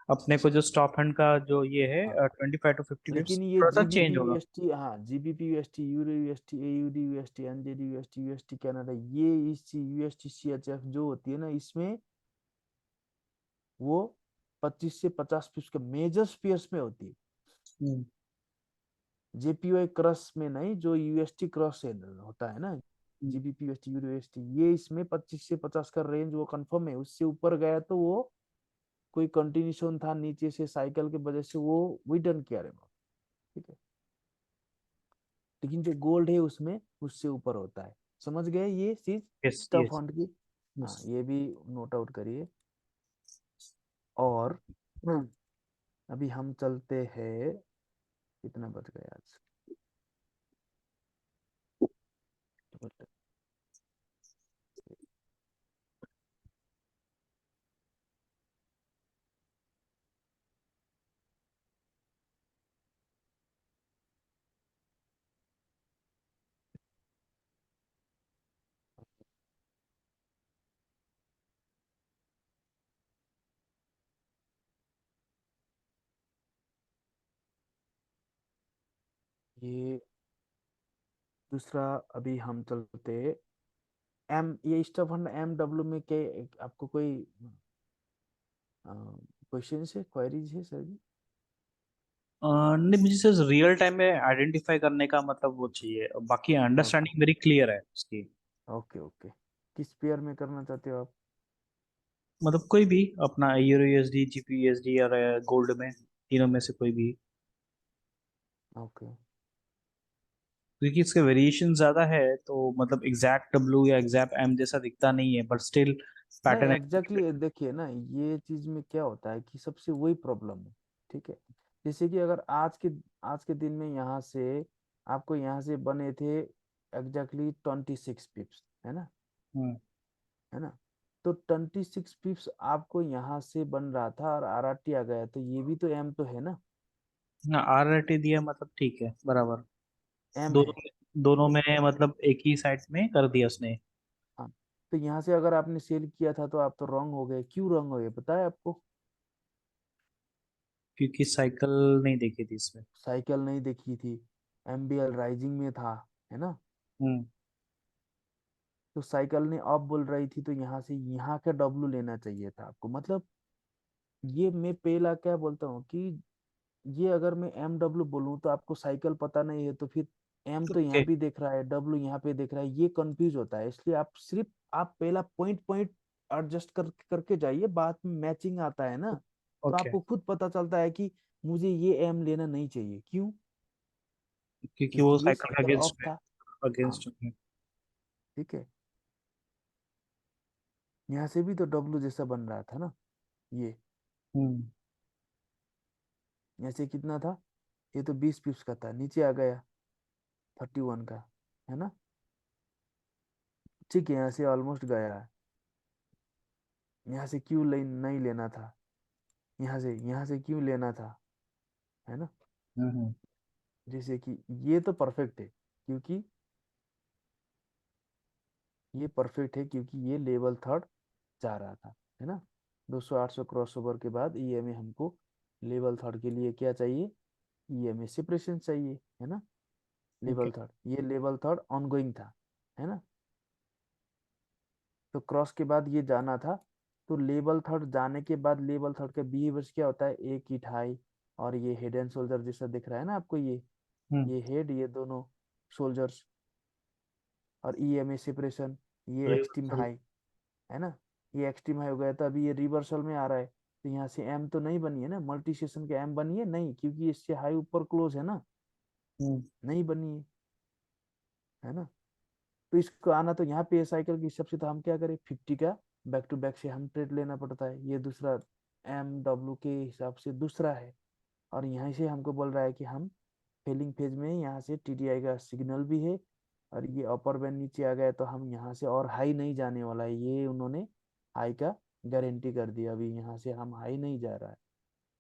अपने को जो स्टॉप हैंड का जो ये है 25 to 50 पिप्स लेकिन ये थोड़ा सा जीबीपी चेंज होगा। यूएसटी, हाँ GBP UST, euro UST, AUD UST, NZD UST, UST Canada, ये इस यूएसटी सीएचएफ जो होती है ना, इसमें वो 25 से 50 पिप्स के मेजर स्पेयर्स में होती है। हम्म, जेपीवाई क्रॉस में नहीं, जो यूएसटी क्रॉस से होता है ना, हम्म, जीबीपी यूएसटी, यूरो यूएसटी, ये इसमें 25 से 50 का रेंज वो कंफर्म है। उससे ऊपर गया तो वो कोई कंटिन्यूशन था नीचे से साइकिल के वजह से वो रिटर्न किया रे, ठीक है। लेकिन जो गोल्ड है उसमें उससे ऊपर होता है। समझ गए ये चीज यस स्टॉप यस फंड की। यस। हाँ ये भी नोट आउट करिए। और अभी हम चलते हैं, कितना बच गया आज, ये दूसरा। अभी हम चलते एम, ये स्टॉप फंड एम डब्ल्यू में के, आपको कोई क्वेश्चन है, क्वेरीज है सर जी। नहीं, मुझे सिर्फ रियल टाइम में आइडेंटिफाई करने का मतलब वो चाहिए, बाकी ओके अंडरस्टैंडिंग वेरी क्लियर है उसकी। ओके ओके, किस पेयर में करना चाहते हो आप। मतलब कोई भी अपना यूरो यूएसडी, जीपी यूएसडी, और गोल्ड में, तीनों में से कोई भी, ओके, क्योंकि इसके वेरिएशन ज्यादा है तो मतलब एग्जैक्ट डब्ल्यू या एग्जैक्ट एम जैसा दिखता नहीं है, बट स्टिल नहीं पैटर्न। एग्जैक्टली exactly, देखिए ना, ये चीज में क्या होता है कि सबसे वही प्रॉब्लम है, ठीक है। जैसे कि अगर आज के दिन में यहाँ से आपको यहाँ से बने थे एग्जैक्टली 26 पिप्स, है ना, हम्म, है ना। तो 26 पिप्स आपको यहाँ से बन रहा था और आरआरटी आ गया, तो ये भी तो एम तो है ना, हाँ आरआरटी दिया मतलब ठीक है बराबर। एम है, दोनों ठीक है। में मतलब एक ही साइड में कर दिया उसने। हाँ, तो यहाँ से अगर आपने सेल किया था तो आप तो रॉन्ग हो गए। क्यों रॉन्ग हो गए पता है आपको, क्योंकि साइकिल नहीं देखी थी इसमें। साइकिल नहीं देखी थी, एमबीएल राइजिंग में था, है ना। हम्म, तो साइकिल ने अप बोल रही थी, तो यहाँ से यहाँ का डब्लू लेना चाहिए था आपको। मतलब ये मैं पहला क्या बोलता हूँ कि ये अगर मैं एम डब्ल्यू बोलूँ तो आपको साइकिल पता नहीं है, तो फिर एम तो यहाँ ओके भी देख रहा है, डब्ल्यू यहाँ पे देख रहा है, ये कंफ्यूज होता है। इसलिए आप सिर्फ आप पहला पॉइंट पॉइंट एडजस्ट करके जाइए, बाद में मैचिंग आता है ना, तो ओके। आपको खुद पता चलता है कि मुझे ये एम लेना नहीं चाहिए। क्यों, क्योंकि वो क्योंकि ये साइकिल के साइकिल ऑफ अगेंस्ट में, था। हाँ, अगेंस्ट में। ठीक है। यहाँ से भी तो डब्ल्यू जैसा बन रहा था ना ये, हम्म, यहाँ से कितना था, ये तो 20 पिप्स का था, नीचे आ गया 31 का, है ना। ठीक है, यहाँ से ऑलमोस्ट गया है। यहाँ से क्यों नहीं लेना था, यहाँ से क्यों लेना था, है ना। हम्म जैसे कि ये तो परफेक्ट है, क्योंकि ये परफेक्ट है क्योंकि ये लेवल थर्ड जा रहा था, है ना। 200 800 क्रॉस ओवर के बाद ईएमए हमको लेवल थर्ड के लिए क्या चाहिए, ईएमए सेपरेशन चाहिए, है ना। ओके। लेवल थर्ड, ये लेवल थर्ड ऑनगोइंग था, है ना। तो क्रॉस के बाद ये जाना था, तो लेवल थर्ड जाने के बाद लेवल थर्ड का बिहेवियर्स क्या होता है, एक हिट हाई, और ये हेड एंड शोल्डर जैसा दिख रहा है ना आपको, हम्म। ये हेड, ये दोनों शोल्डर्स, और ईएमए सेपरेशन, ये एक्सट्रीम रिवर्सल। हाई, है ना। ये एक्सट्रीम हाई हो गया, तो अभी ये रिवर्सल में आ रहा है, तो यहाँ से एम तो नहीं बनी है ना, मल्टी सेशन के एम बनी है नहीं, क्योंकि इससे हाई ऊपर क्लोज है ना, हम्म नहीं बनी है ना। तो इसको आना तो यहाँ पे साइकिल के हिसाब से, तो हम क्या करें, 50 का बैक टू बैक से हम ट्रेड लेना पड़ता है, ये दूसरा एम डब्ल्यू के हिसाब से दूसरा है। और यहाँ से हमको बोल रहा है कि हम फेलिंग फेज में, यहाँ से टीडीआई का सिग्नल भी है, और ये अपर बैंड नीचे आ गया, तो हम यहाँ से और हाई नहीं जाने वाला है, ये उन्होंने हाई का गारंटी कर दिया, अभी यहाँ से हम हाई नहीं जा रहा है,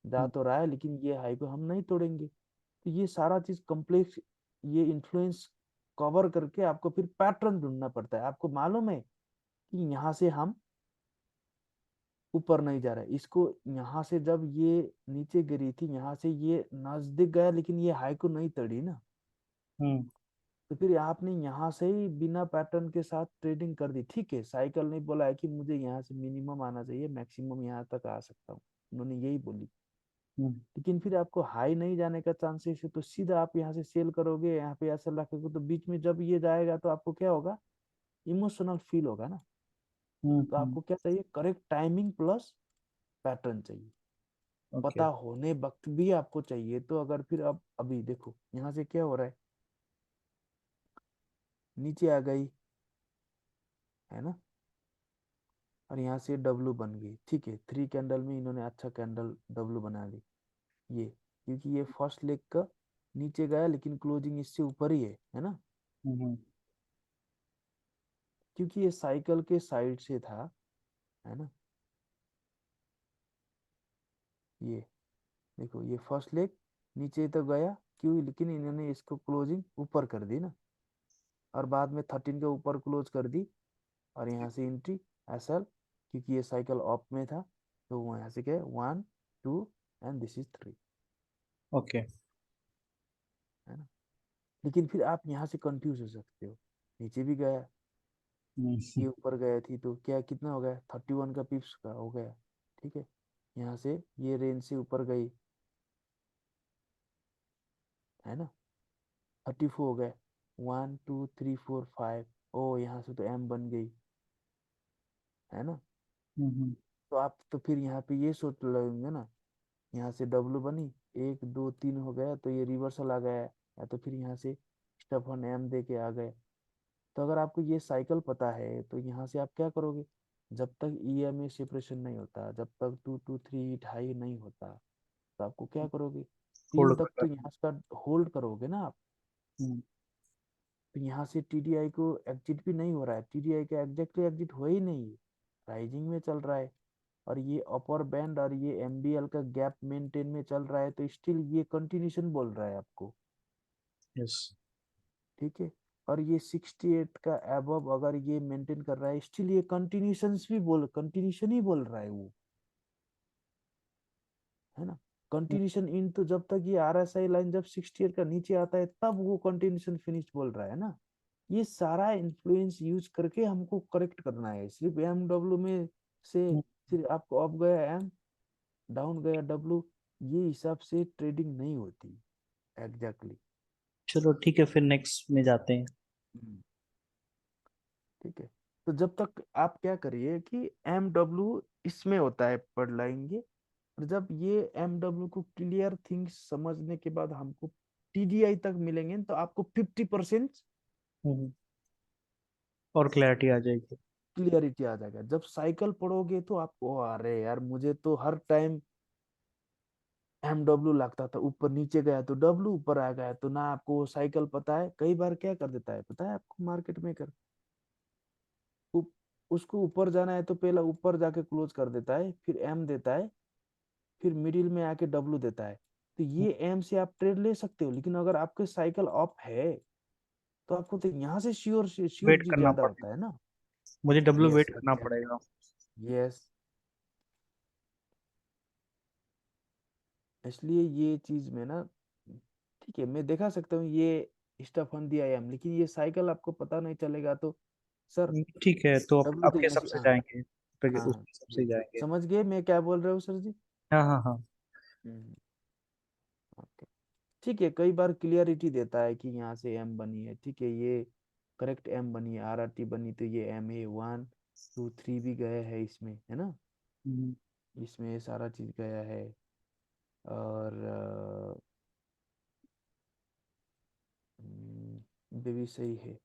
जा हम्म तो रहा है लेकिन ये हाई को हम नहीं तोड़ेंगे। तो ये सारा चीज कम्प्लेक्स, ये इन्फ्लुएंस कवर करके आपको फिर पैटर्न ढूंढना पड़ता है। आपको मालूम है कि यहाँ से हम ऊपर नहीं जा रहा है, इसको यहाँ से जब ये नीचे गिरी थी, यहाँ से ये नजदीक गया, लेकिन ये हाई को नहीं तोड़ी ना, हम्म तो फिर आपने यहाँ से ही बिना पैटर्न के साथ ट्रेडिंग कर दी। ठीक है, साइकिल ने बोला है कि मुझे यहाँ से मिनिमम आना चाहिए, मैक्सिमम यहाँ तक आ सकता हूँ, उन्होंने यही बोली, हम्म लेकिन फिर आपको हाई नहीं जाने का चांसेस है, तो सीधा आप यहाँ से सेल करोगे, यहाँ पे ऐसा रखोगे, तो बीच में जब ये जाएगा तो आपको क्या होगा, इमोशनल फील होगा ना। तो हम्म। आपको क्या चाहिए, करेक्ट टाइमिंग प्लस पैटर्न चाहिए, ओके। पता होने वक्त भी आपको चाहिए। तो अगर फिर अब अभी देखो यहाँ से क्या हो रहा है, नीचे आ गई, है ना, और यहाँ से डब्लू बन गई, ठीक है, 3 कैंडल में इन्होंने अच्छा कैंडल डब्लू बना दी, ये क्योंकि ये फर्स्ट लेग का नीचे गया, लेकिन क्लोजिंग इससे ऊपर ही है ना, हम्म क्योंकि ये साइकिल के साइड से था, है ना। ये देखो, ये फर्स्ट लेग नीचे तो गया, क्यों, लेकिन इन्होंने इसको क्लोजिंग ऊपर कर दी ना, और बाद में 13 के ऊपर क्लोज कर दी, और यहाँ से एंट्री एसएल, क्योंकि ये साइकिल ऑफ में था, तो वो यहाँ से क्या, 1 2 एंड दिस इज 3, ओके। है ना। लेकिन फिर आप यहाँ से कंफ्यूज हो सकते हो, नीचे भी गया, हम्म ये ऊपर गए थी, तो क्या कितना हो गया, 31 का पिप्स का हो गया, ठीक है। यहाँ से ये रेंज से ऊपर गई, है ना, 34 हो गए, 1 2 3 4 5, ओ यहाँ से तो एम बन गई, है ना। हम्म तो आप तो फिर यहाँ पे ये सोच लगेंगे ना, यहाँ से डब्लू बनी, 1 2 3 हो गया, तो ये रिवर्सल आ गया, या तो फिर यहाँ से स्टेफन एम दे के आ गए। तो अगर आपको ये साइकिल पता है, तो यहाँ से आप क्या करोगे, जब तक ईएमए सेपरेशन नहीं होता, जब तक 2 2 3 हिट हाई नहीं होता, तो आपको क्या करोगे, तीन होल्ड तक तो कर। यहाँ का होल्ड करोगे ना आप। हम्म तो यहाँ से टीडीआई को एग्जिट भी नहीं हो रहा है, टीडीआई का एग्जैक्टली एग्जिट हो ही नहीं, राइजिंग में चल रहा है, और ये अपर बैंड और ये एमबीएल का गैप मेंटेन में चल रहा है, तो स्टिल ये कंटिन्यूशन बोल रहा है आपको, यस। ठीक है। और ये 68 का एबव अगर ये मेंटेन कर रहा है, स्टिल ये कंटिन्यूशन ही बोल रहा है वो, है ना। कंटिन्यूशन इन, तो जब तक ये आरएसआई लाइन जब 68 का नीचे आता है, तब वो कंटिन्यूशन फिनिश बोल रहा है ना। ये सारा इन्फ्लुएंस यूज करके हमको करेक्ट करना है, सिर्फ एम डब्ल्यू में से सिर्फ आपको अप गया एम, डाउन गया डब्ल्यू, ये हिसाब से ट्रेडिंग नहीं होती एग्जैक्टली exactly। चलो ठीक है, फिर नेक्स्ट में जाते हैं। ठीक है, तो जब तक आप क्या करिए कि एम डब्ल्यू इसमें होता है पढ़ लाएंगे, और जब ये एम डब्ल्यू को क्लियर थिंग्स समझने के बाद हमको टीडीआई तक मिलेंगे, तो आपको 50% हम्म और क्लैरिटी आ जाएगी। क्लियरिटी आ जाएगा। जब साइकिल पढ़ोगे तो आपको, अरे यार मुझे तो हर टाइम एम डब्ल्यू लगता था, ऊपर नीचे गया तो डब्ल्यू, ऊपर आ गया तो ना, आपको साइकिल पता है, कई बार क्या कर देता है पता है आपको, मार्केट मेकर उसको ऊपर जाना है तो पहला ऊपर जाके क्लोज कर देता है, फिर एम देता है, फिर मिडिल में आके डब्ल्यू देता है, तो ये एम से आप ट्रेड ले सकते हो, लेकिन अगर आपके साइकिल ऑफ है तो आपको तो यहाँ से श्योर वेट जी करना ज्यादा पड़ेगा, होता है ना। मुझे डब्ल्यू यस वेट करना एग्जैक्टली। पड़ेगा। यस, इसलिए ये चीज में ना, ठीक है मैं दिखा सकता हूँ ये stuff on the I am, लेकिन ये साइकिल आपको पता नहीं चलेगा तो सर ठीक है, तो डब्लू तो आपके यहाँ हिसाब से, से हाँ जाएंगे, तो हाँ उसके हाँ, हिसाब से ये ही जाएंगे। समझ गए मैं क्या बोल रहा हूँ सर जी। हाँ हाँ हाँ। हम्म, ओके। ठीक है, कई बार क्लियरिटी देता है कि यहाँ से एम बनी है, ठीक है ये करेक्ट एम बनी है, आर आर टी बनी, तो ये एम ए 1 2 3 भी गया है इसमें, है ना। हम्म, इसमें ये सारा चीज गया है। और ये भी सही है,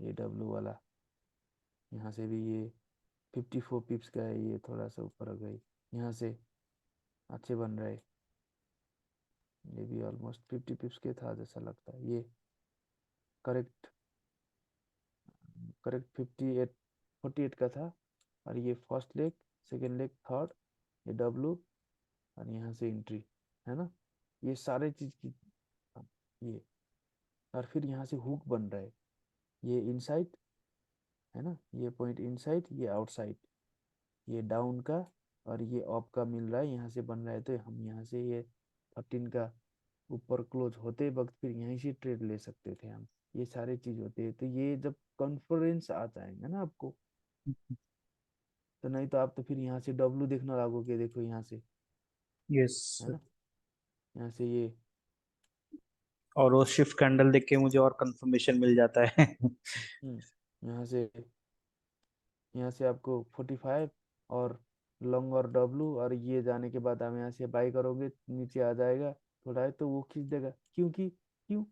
ये डब्लू वाला, यहाँ से भी ये 54 पिप्स का है, ये थोड़ा सा ऊपर हो गई यहाँ से, अच्छे बन रहे। ये भी ऑलमोस्ट 50 पिप्स के था जैसा लगता है, ये करेक्ट, करेक्ट 48 का था। और ये first leg, second leg, third, ये डब्लू, और यहाँ से एंट्री, है ना। ये सारे चीज की, हाँ, ये, और फिर यहाँ से हुक बन रहा है, ये इनसाइड, है ना, ये पॉइंट इनसाइड, ये आउटसाइड, ये डाउन का, और ये अप का मिल रहा है, यहाँ से बन रहा है, तो हम यहाँ से ये 13 का ऊपर क्लोज होते वक्त फिर यहीं से ट्रेड ले सकते थे हम। ये सारी चीज होती है, तो ये जब कॉन्फ्रेंस आ जाएंगे ना आपको, तो नहीं तो आप तो फिर यहाँ से डब्लू देखना लागोगे, देखो यहाँ से, यस। है ना, यहाँ से ये, और वो शिफ्ट कैंडल देख के मुझे और कंफर्मेशन मिल जाता है। यहाँ से, यहाँ से आपको 45 और लॉन्ग और डब्लू, और ये जाने के बाद आप यहाँ से बाई करोगे, नीचे आ जाएगा थोड़ा है तो वो खींच देगा, क्योंकि क्यों,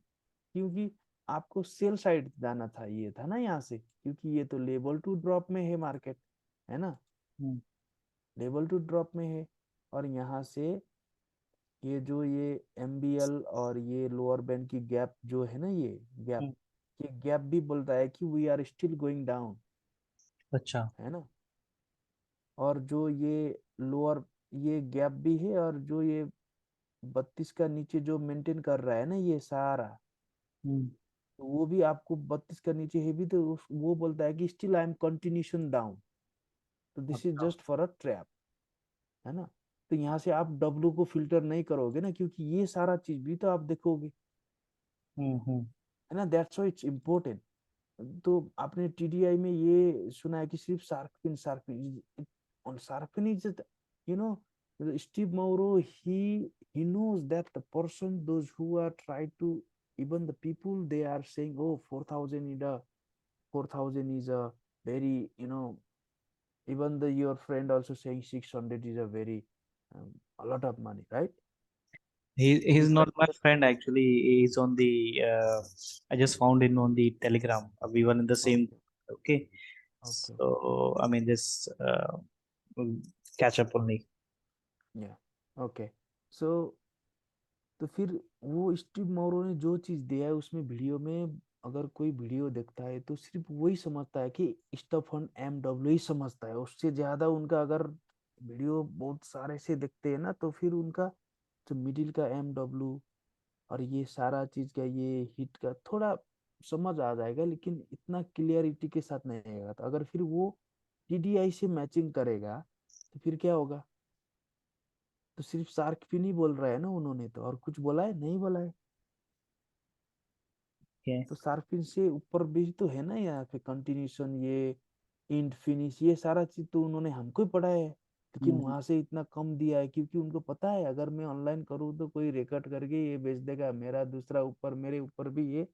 क्योंकि आपको सेल साइड जाना था, ये था ना यहाँ से, क्योंकि ये तो लेवल टू ड्रॉप में है मार्केट, है ना, हम्म, लेवल टू ड्रॉप में है। और यहाँ से ये जो ये एमबीएल और ये लोअर बैंड की गैप जो है ना, हम्म, ये गैप भी बोलता है कि we are still going down, अच्छा। है ना। और जो ये लोअर, ये गैप भी है, और जो ये 32 का नीचे जो मेंटेन कर रहा है ना ये सारा, हम्म, तो वो भी आपको 32 का नीचे है भी, तो वो बोलता है कि still I am continuation down, तो दिस इज अच्छा। जस्ट फॉर अ ट्रैप, है ना। तो यहाँ से आप डब्लू को फिल्टर नहीं करोगे ना, क्योंकि ये सारा चीज भी तो आप देखोगे, हम्म। है ना, दैट्स व्हाई इट्स इम्पोर्टेंट। तो आपने टीडीआई में ये सुना है कि सिर्फ shark fin on shark fin is just, you know, Steve Mauro, he knows that the person, those who are trying to, even the people they are saying, oh 4,000 is a 4,000 is a very, even the your friend also saying 600 is a very, a lot of money, right. He's This not guy my just, friend actually. He's on the. I just found him on the Telegram. We were in the same. okay, Okay. okay, So I mean, just catch up only. yeah, okay, so तो फिर वो स्टीव मौरो ने जो चीज दिया है उसमें वीडियो में, अगर कोई वीडियो देखता है तो सिर्फ वही समझता है कि स्टफन एम डब्ल्यू ही समझता है, उससे ज्यादा उनका अगर वीडियो बहुत सारे से देखते हैं ना, तो फिर उनका जो मिडिल का एम डब्ल्यू और ये सारा चीज का ये हिट का थोड़ा समझ आ जाएगा, लेकिन इतना क्लियरिटी के साथ नहीं आएगा। तो अगर फिर वो टीडीआई से मैचिंग करेगा तो फिर क्या होगा, तो सिर्फ शार्क फिन ही बोल रहा है ना उन्होंने, तो और कुछ बोला है नहीं बोला है। Okay. तो शार्क से ऊपर भी तो है ना यहाँ पे कंटिन्यूशन, ये इंड फिनिश, ये सारा चीज तो उन्होंने हमको ही पढ़ा है, लेकिन हम्म, वहां से इतना कम दिया है क्योंकि उनको पता है अगर मैं ऑनलाइन करूँ तो कोई रिकॉर्ड करके ये बेच देगा, मेरा दूसरा ऊपर, मेरे ऊपर भी ये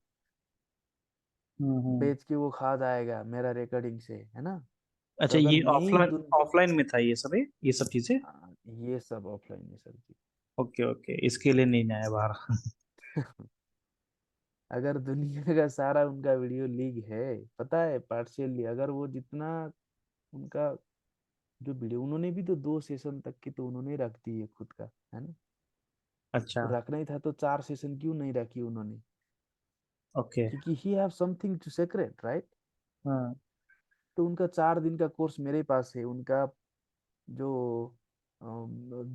हम्म। बेच के वो खा जाएगा मेरा रिकॉर्डिंग से, है ना। तो अच्छा, अगर ये मैं ही ऑफलाइन ऑफलाइन में था ये सब है, ये सब चीजें। हाँ, ये सब ऑफलाइन है सर जी। ओके ओके, इसके लिए नहीं आया बाहर। अगर दुनिया का सारा उनका वीडियो लीक है, पता है पार्शियली, अगर वो जितना उनका जो वीडियो, उन्होंने भी तो 2 सेशन तक की तो उन्होंने रख दी है खुद का, है ना। अच्छा। तो रखना ही था तो 4 सेशन क्यों नहीं रखी उन्होंने, ओके। क्योंकि he have something to secret, right. हाँ। तो उनका 4 दिन का कोर्स मेरे पास है, उनका जो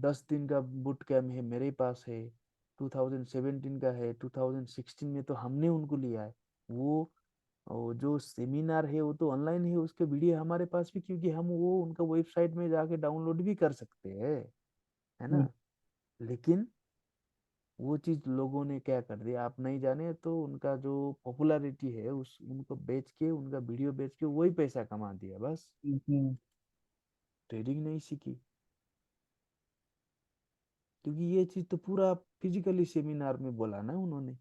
10 दिन का बूट कैम्प है मेरे पास है, 2017 का है, 2016 में तो हमने उनको लिया है। वो जो सेमिनार है वो तो ऑनलाइन है, उसके वीडियो हमारे पास भी, क्योंकि हम वो उनका वेबसाइट में जाके डाउनलोड भी कर सकते हैं, है हम्म, ना। लेकिन वो चीज लोगों ने क्या कर दिया आप नहीं जाने, तो उनका जो पॉपुलैरिटी है उस उनको बेच के, उनका वीडियो बेच के वही पैसा कमा दिया बस। हम्म, ट्रेडिंग नहीं सीखी, क्योंकि ये चीज तो पूरा फिजिकली सेमिनार में बोला ना उन्होंने,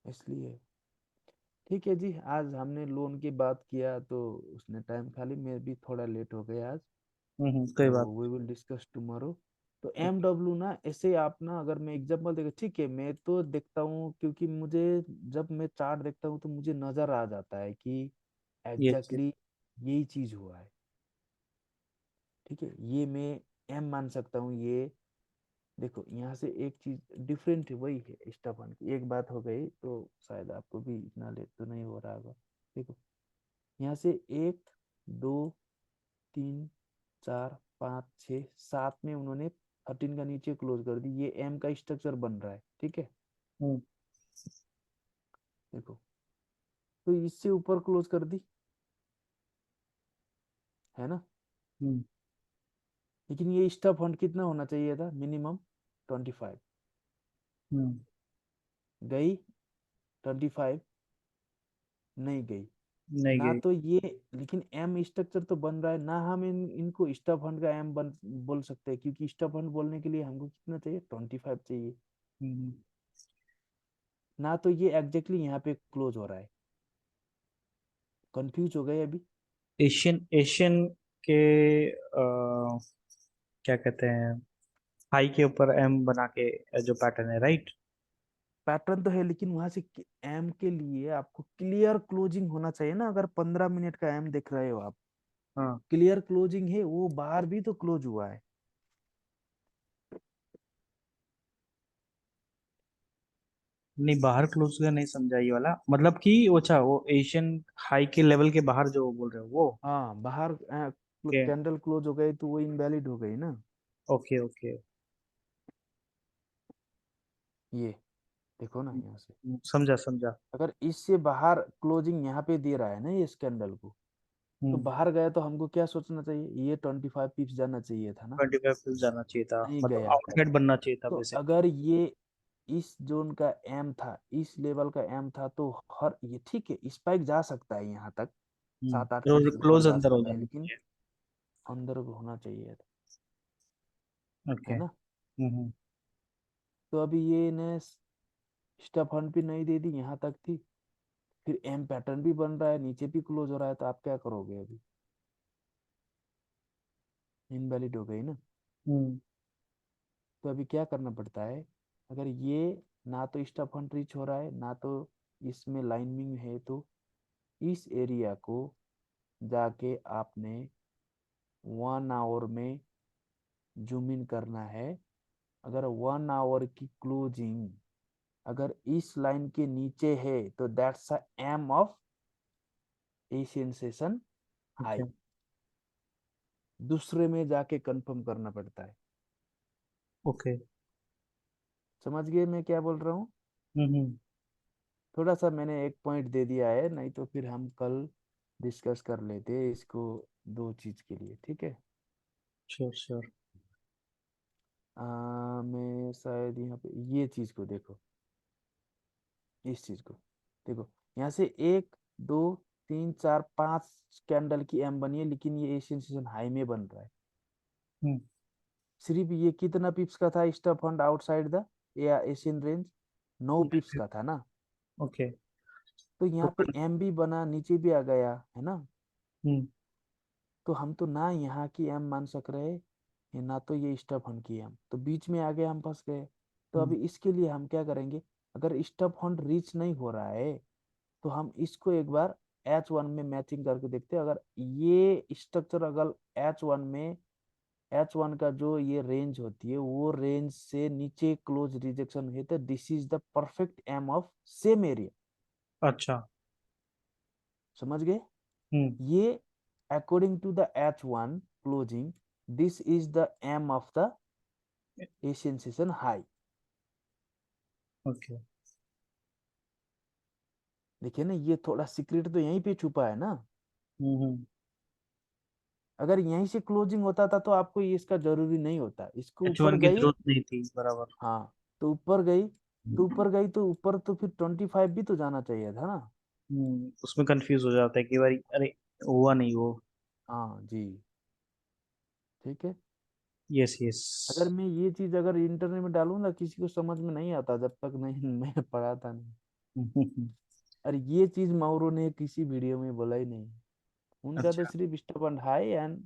इसलिए। ठीक है जी, आज हमने लोन की बात किया तो उसने टाइम खा ली, मैं भी थोड़ा लेट हो गया आज। कोई तो बात। We will discuss tomorrow. तो ठीक एम है। डब्ल्यू ना, ऐसे आप ना, अगर मैं एग्जांपल देखा, ठीक है, मैं तो देखता हूँ, क्योंकि मुझे जब मैं चार्ट देखता हूँ तो मुझे नजर आ जाता है कि ये चीज। एग्जैक्टली यही चीज हुआ है। ठीक है, ये मैं एम मान सकता हूँ ये। देखो यहाँ से एक चीज डिफरेंट है, वही है स्टफन की, एक बात हो गई तो शायद आपको भी इतना लेट तो नहीं हो रहा होगा। देखो यहाँ से एक, दो, तीन, चार, पाँच, छ, सात में उन्होंने 13 का नीचे क्लोज कर दी, ये एम का स्ट्रक्चर बन रहा है, ठीक है। हम्म, देखो, तो इससे ऊपर क्लोज कर दी, है ना। हम्म, लेकिन ये स्टॉप फंड कितना होना चाहिए था, मिनिमम 25। हम्म, गई 25? नहीं गई। नहीं ना गई। तो ये, लेकिन एम स्ट्रक्चर तो बन रहा है ना, हम इनको स्टॉप फंड का एम बन बोल सकते हैं, क्योंकि स्टॉप फंड बोलने के लिए हमको कितना चाहिए, 25 चाहिए। हम्म, ना तो ये एग्जैक्टली यहाँ पे क्लोज हो रहा है। कंफ्यूज हो गए अभी। एशियन एशियन के क्या कहते हैं, हाई के ऊपर एम बना के जो पैटर्न है, राइट। पैटर्न तो है, लेकिन वहां से एम के लिए आपको क्लियर क्लोजिंग होना चाहिए ना, अगर 15 मिनट का एम देख रहे हो आप, हाँ। क्लियर क्लोजिंग है, वो बाहर भी तो क्लोज हुआ है। नहीं, बाहर क्लोज का नहीं समझा ये वाला, मतलब कि वो, अच्छा, वो एशियन हाई के लेवल के बाहर जो बोल रहे हो वो। हाँ, बाहर के। कैंडल क्लोज हो गई तो वो इनवैलिड हो गई ना। Okay, okay. ये देखो ना यहाँ से, समझा, समझा। अगर इससे बाहर क्लोजिंग यहाँ पे दे रहा है ना ये इस कैंडल को, तो हम्म। बाहर गया तो हमको क्या सोचना चाहिए, ये 25 पिप्स जाना चाहिए था ना। 25 जाना चाहिए था, नहीं मतलब गया। आउटलेट बनना चाहिए था तो बेसिक। अगर ये इस जोन का एम था, इस लेवल का एम था, तो हर ये ठीक है, स्पाइक जा सकता है यहाँ तक, 7-8 पिप्स ऊपर क्लोज जा अंदर हो सकता है, जाना लेकिन चाहिए। अंदर होना चाहिए था, ओके। है ना। हम्म, तो अभी ये ने स्टॉप फंड भी नहीं दे दी, यहाँ तक थी, फिर एम पैटर्न भी बन रहा है, नीचे भी क्लोज हो रहा है, तो आप क्या करोगे अभी, इनवैलिड हो गई ना। हम्म, तो अभी क्या करना पड़ता है, अगर ये ना तो स्टॉप फंड रीच हो रहा है, ना तो इसमें लाइनिंग है, तो इस एरिया को जाके आपने 1 आवर में जूम इन करना है। अगर 1 आवर की क्लोजिंग अगर इस लाइन के नीचे है, तो that's a M of Asian session okay, high. दूसरे में जाके कंफर्म करना पड़ता है। ओके। समझ गए मैं क्या बोल रहा हूँ। हम्म, थोड़ा सा मैंने एक पॉइंट दे दिया है, नहीं तो फिर हम कल डिस्कस कर लेते इसको, दो चीज के लिए, ठीक है। Sure, sure. मैं शायद यहाँ पे ये चीज को देखो, इस चीज को देखो, यहाँ से एक, दो, तीन, चार, पांच कैंडल की एम बनी है, लेकिन ये एशियन सेशन हाई में बन रहा है। हम्म, सिर्फ ये कितना पिप्स का था स्टॉप फंड आउटसाइड द या एशियन रेंज, 9 पिप्स का था ना। ओके। तो तो यहाँ पे कल। एम भी बना, नीचे भी आ गया, है ना। हम्म, तो हम तो ना यहाँ की एम मान सक रहे हैं, ना तो ये स्टॉप फंड की एम, तो बीच में आ गए, हम फंस गए। तो हम्म, अभी इसके लिए हम क्या करेंगे, अगर स्टॉप फंड रीच नहीं हो रहा है, तो हम इसको एक बार H1 में मैचिंग करके देखते हैं। अगर ये स्ट्रक्चर अगर H1 में, H1 का जो ये रेंज होती है, वो रेंज से नीचे क्लोज रिजेक्शन है, तो this is the perfect M of same area. अच्छा। समझ गए। हम्म, ये according to the H1 closing, this is the M of the Asian session high. Okay. देखिए ना, ये थोड़ा सीक्रेट तो यहीं पे छुपा है ना। हम्म। अगर यहीं से क्लोजिंग होता था तो आपको ये इसका जरूरी नहीं होता, इसको ऊपर H1 की गई। जरूरत नहीं थी, बराबर। हाँ, तो ऊपर गई, तो ऊपर गई तो ऊपर तो फिर 25 भी तो जाना चाहिए था ना। उसमें कंफ्यूज हो जाता है कि बारी, अरे हुआ नहीं वो। हाँ जी। ठीक है। Yes yes. अगर मैं ये चीज अगर इंटरनेट में डालूंगा किसी को समझ में नहीं आता जब तक नहीं मैं पढ़ा था नहीं। और ये चीज माउरो ने किसी वीडियो में बोला ही नहीं। उनका तो अच्छा। सिर्फ स्टब एंड हाई एंड